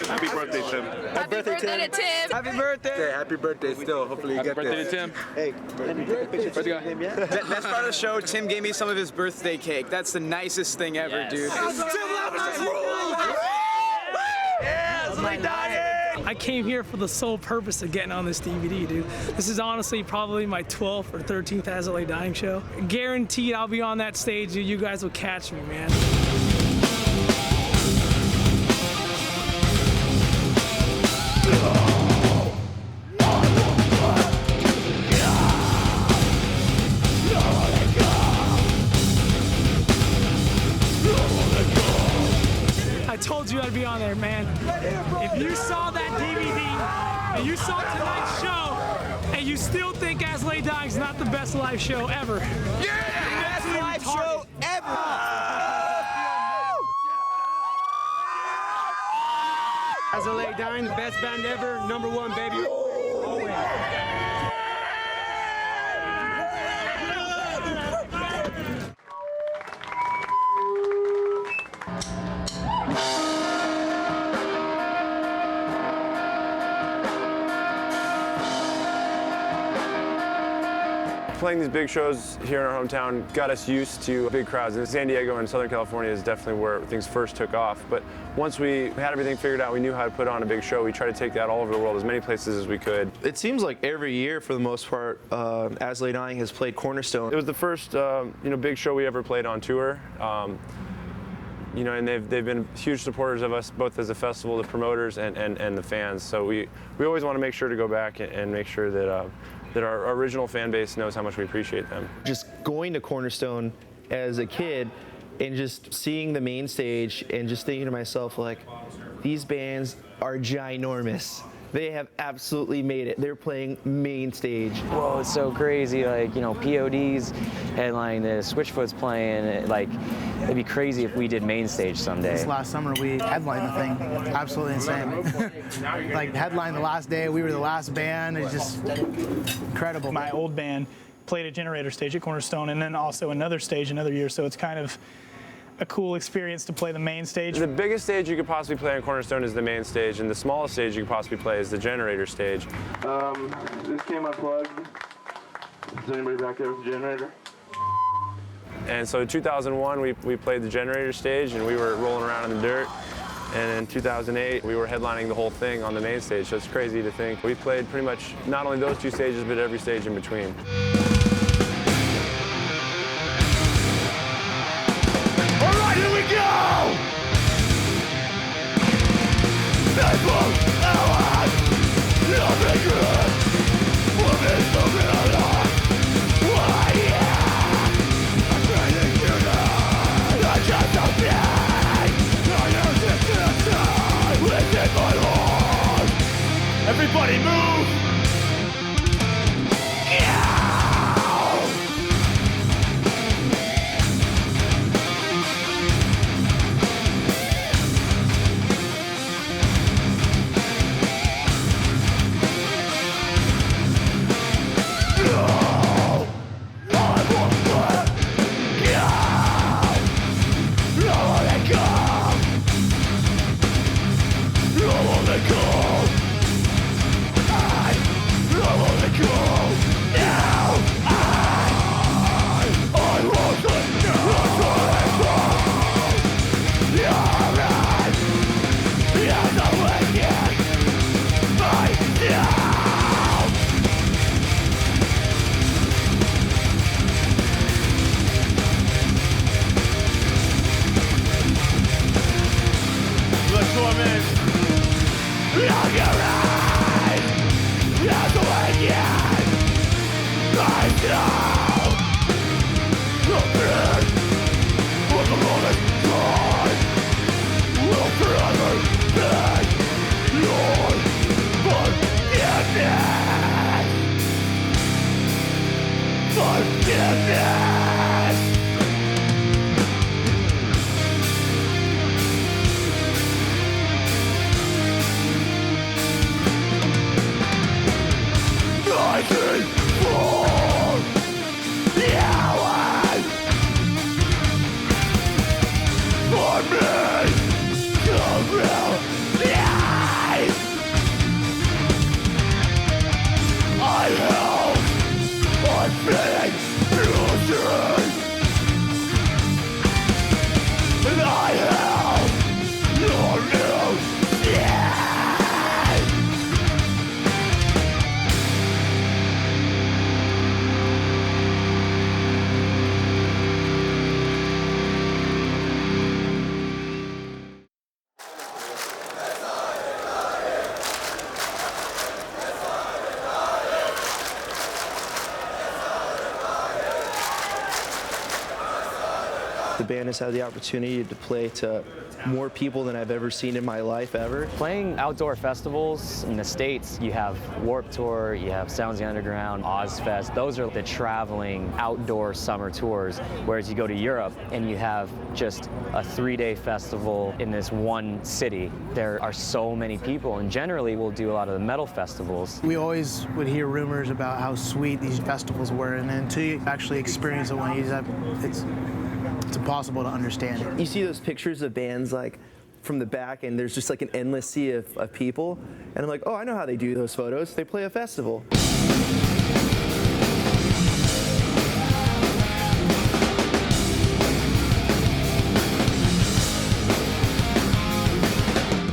Speaker 13: Happy birthday, Tim.
Speaker 18: Happy birthday to Tim.
Speaker 12: Happy birthday. Hey, happy birthday still. Hopefully you get this.
Speaker 8: Happy birthday to Tim.
Speaker 12: Hey,
Speaker 8: Best part of the show, Tim gave me some of his birthday cake. That's the nicest thing ever, dude.
Speaker 12: Tim Levinson rules!
Speaker 8: Yeah, it's like dying.
Speaker 5: I came here for the sole purpose of getting on this DVD, dude. This is honestly probably my 12th or 13th As I Lay Dying show. Guaranteed I'll be on that stage, dude. You guys will catch me, man. I told you I'd be on there, man. If you saw that DVD and you saw tonight's show and you still think As I Lay Dying's not the best live show ever,
Speaker 14: Yeah! Best live show ever!
Speaker 15: As I Lay Dying, the best band ever, #1, baby.
Speaker 2: Playing these big shows here in our hometown got us used to big crowds. And San Diego and Southern California is definitely where things first took off. But once we had everything figured out, we knew how to put on a big show. We tried to take that all over the world, as many places as we could.
Speaker 3: It seems like every year, for the most part, As I Lay Dying has played Cornerstone.
Speaker 2: It was the first big show we ever played on tour. And they've been huge supporters of us, both as a festival, the promoters, and the fans. So we always want to make sure to go back and make sure that our original fan base knows how much we appreciate them.
Speaker 3: Just going to Cornerstone as a kid and just seeing the main stage and just thinking to myself, like, these bands are ginormous. They have absolutely made it. They're playing main stage.
Speaker 1: Whoa, it's so crazy. Like, POD's headlining this, Switchfoot's playing. Like, it'd be crazy if we did main stage someday.
Speaker 10: This last summer we headlined the thing. Absolutely insane. Like, headlined the last day, we were the last band. It's just incredible.
Speaker 6: My old band played a Generator stage at Cornerstone and then also another stage another year, so it's kind of a cool experience to play the main stage.
Speaker 2: The biggest stage you could possibly play on Cornerstone is the main stage, and the smallest stage you could possibly play is the Generator stage.
Speaker 16: This came unplugged. Is anybody back there with the generator?
Speaker 2: And so in 2001, we played the Generator stage, and we were rolling around in the dirt. And in 2008, we were headlining the whole thing on the main stage, so it's crazy to think. We played pretty much not only those two stages, but every stage in between.
Speaker 14: Here we go! People, allies, nothing good. Women, moving along. Why, yeah! I'm trying to die. I just don't die. I know this is a time within my heart. Everybody move! Yeah! I can fall.
Speaker 3: The band has had the opportunity to play to more people than I've ever seen in my life ever.
Speaker 1: Playing outdoor festivals in the States, you have Warped Tour, you have Sounds of the Underground, Ozfest. Those are the traveling outdoor summer tours, whereas you go to Europe and you have just a 3-day festival in this one city. There are so many people, and generally we'll do a lot of the metal festivals.
Speaker 10: We always would hear rumors about how sweet these festivals were, and then until you actually experience it one, it's impossible to understand it.
Speaker 3: You see those pictures of bands like from the back, and there's just like an endless sea of people, and I'm like, oh, I know how they do those photos. They play a festival.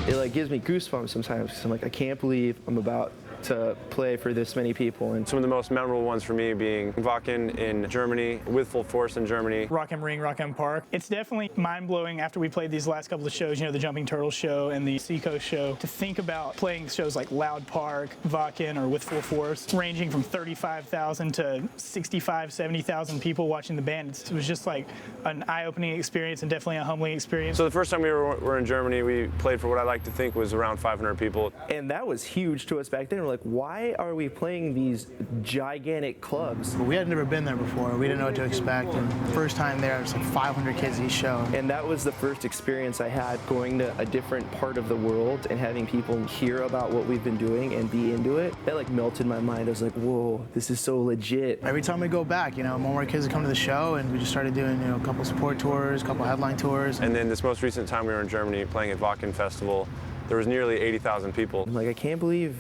Speaker 3: It like gives me goosebumps sometimes, because I'm like, I can't believe I'm about to play for this many people. And
Speaker 2: some of the most memorable ones for me being Wacken in Germany, With Full Force in Germany.
Speaker 6: Rock am Ring, Rock am Park. It's definitely mind-blowing after we played these last couple of shows, you know, the Jumping Turtles show and the Seacoast show, to think about playing shows like Loud Park, Wacken, or With Full Force, ranging from 35,000 to 65, 70,000 people watching the band. It was just like an eye-opening experience and definitely a humbling experience.
Speaker 2: So the first time we were in Germany, we played for what I like to think was around 500 people.
Speaker 3: And that was huge to us back then. We're like, why are we playing these gigantic clubs?
Speaker 10: We had never been there before. We didn't know what to expect. And the first time there, it was like 500 kids each show.
Speaker 3: And that was the first experience I had going to a different part of the world and having people hear about what we've been doing and be into it. That like melted my mind. I was like, whoa, this is so legit.
Speaker 10: Every time we go back, you know, more kids would come to the show, and we just started doing, you know, a couple support tours, a couple headline tours.
Speaker 2: And then this most recent time we were in Germany playing at Wacken Festival, there was nearly 80,000 people.
Speaker 3: I'm like, I can't believe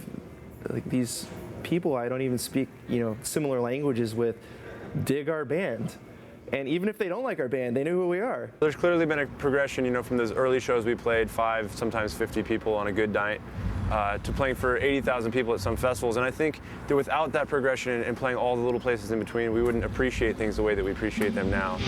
Speaker 3: like these people I don't even speak, you know, similar languages with dig our band. And even if they don't like our band, they know who we are.
Speaker 2: There's clearly been a progression, you know, from those early shows we played 5, sometimes 50 people on a good night, to playing for 80,000 people at some festivals. And I think that without that progression and playing all the little places in between, we wouldn't appreciate things the way that we appreciate them now.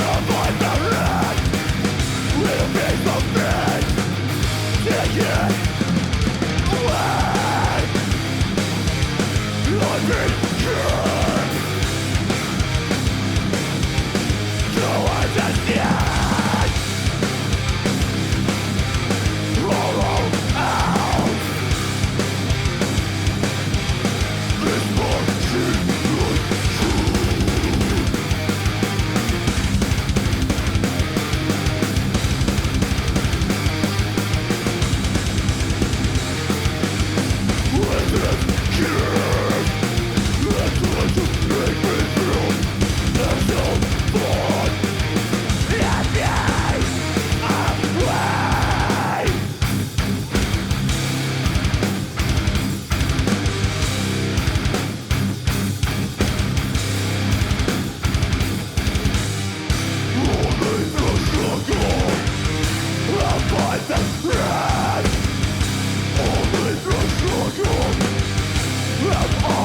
Speaker 14: Have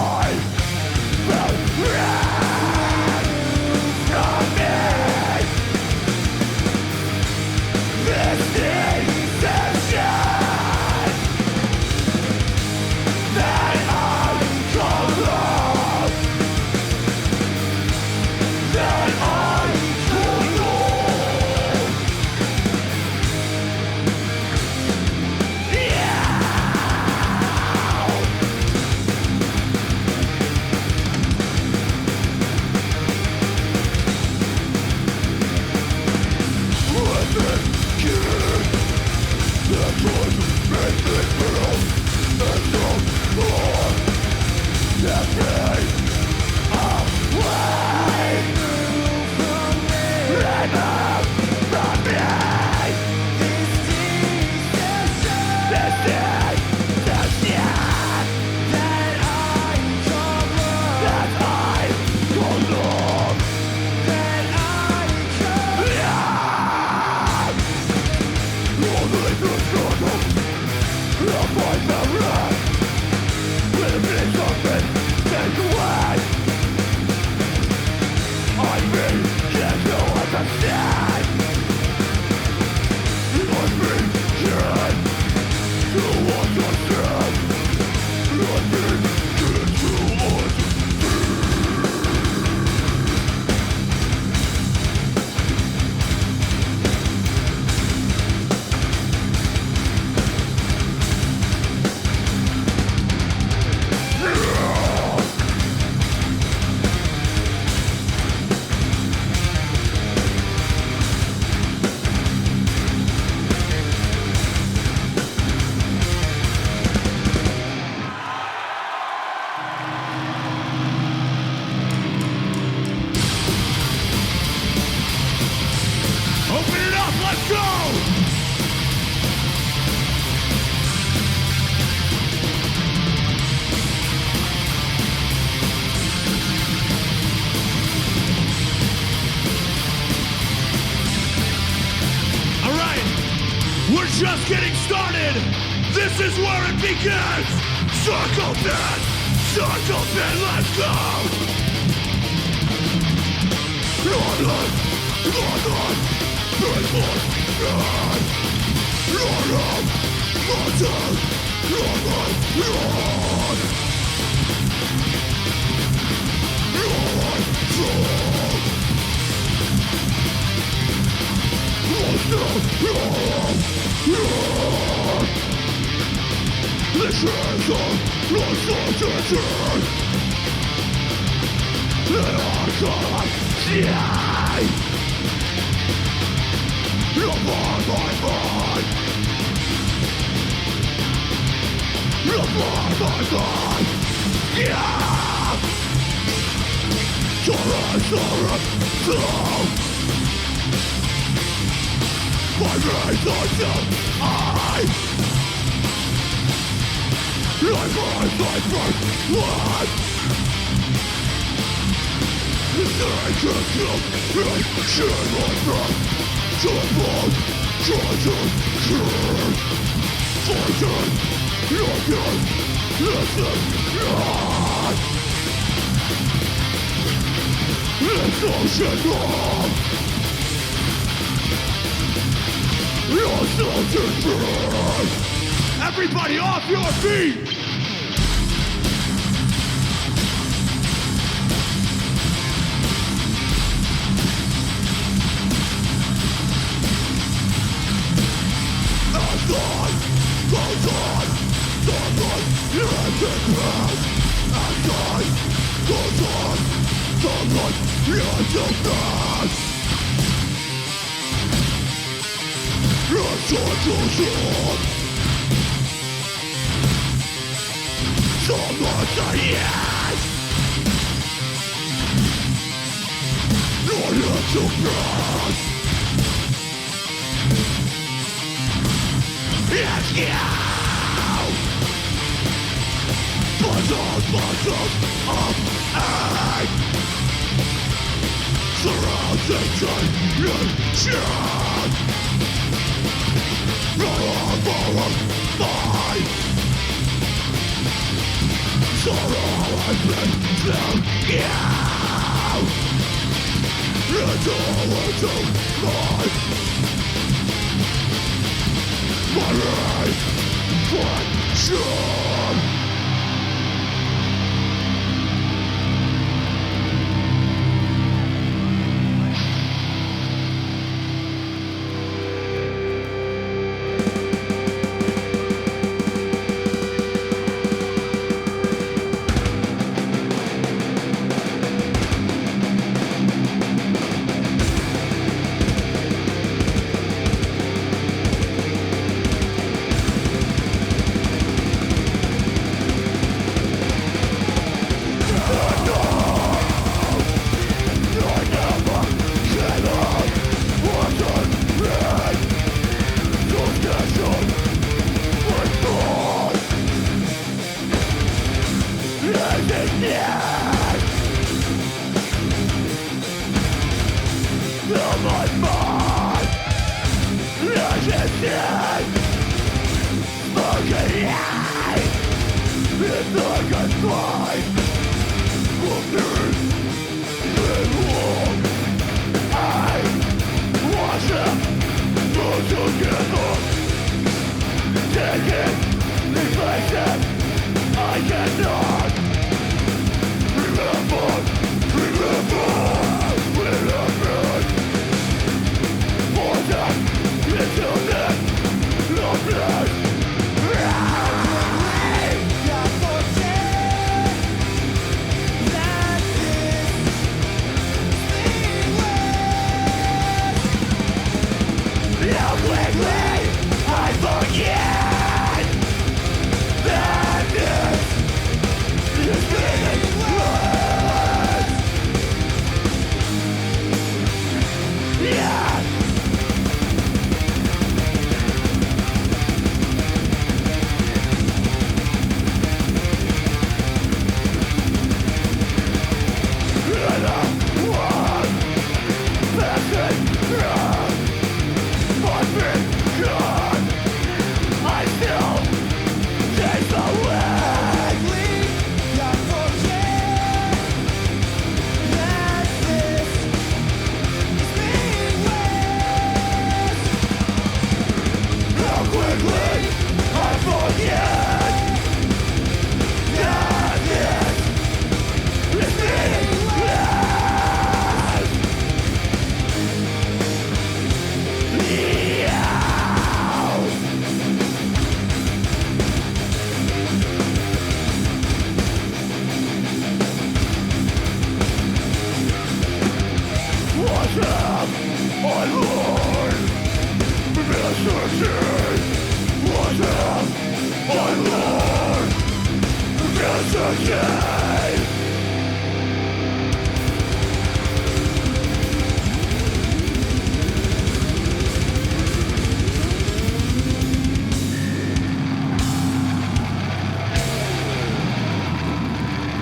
Speaker 14: I found started, this is where it begins. Circle pit, let's go. London, people, God. London, London, London, Lord. Lord, Lord. This is a lost attention. Let our God die. You're my mind. You're my mind. Yeah. Sorrow. My race on you, Like my first blood. The nature of shit my breath. Trouble, treasure, fear. Fighting, looking, listen, not. It's ocean love. You're so different. Everybody off your feet! As time goes on, someone let it pass. As time goes on, someone let it pass. Let's talk to someone say yes. Not yet to pass. Yes, yeah. Buzzers of egg. Surrounding change. Mine. Sorrow has been found. Yeah. It's all into mine. My life, friendship.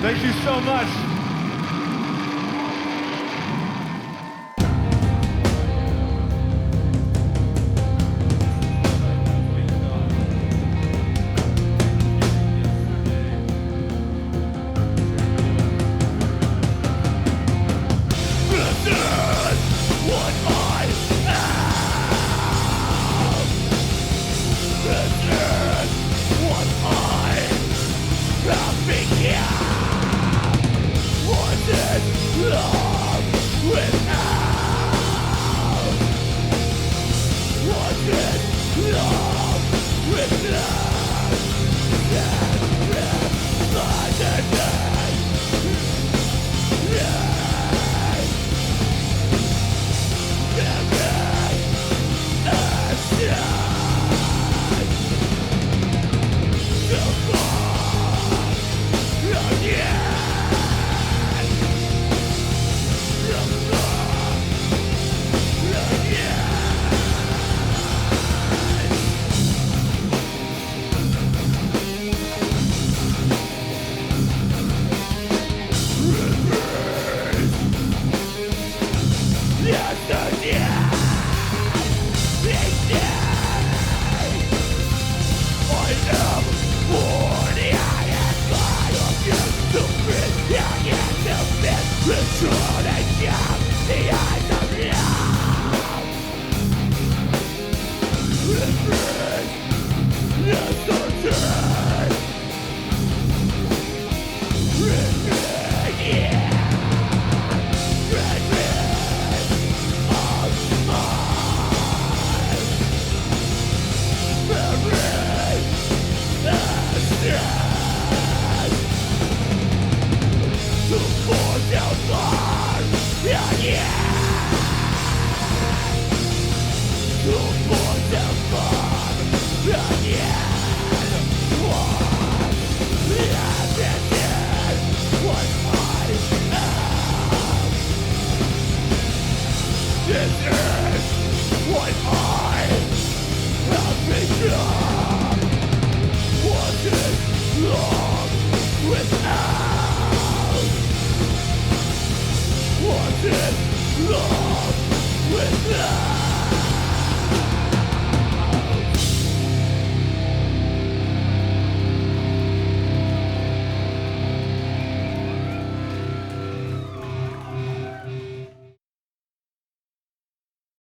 Speaker 4: Thank you so much.
Speaker 14: What is love without?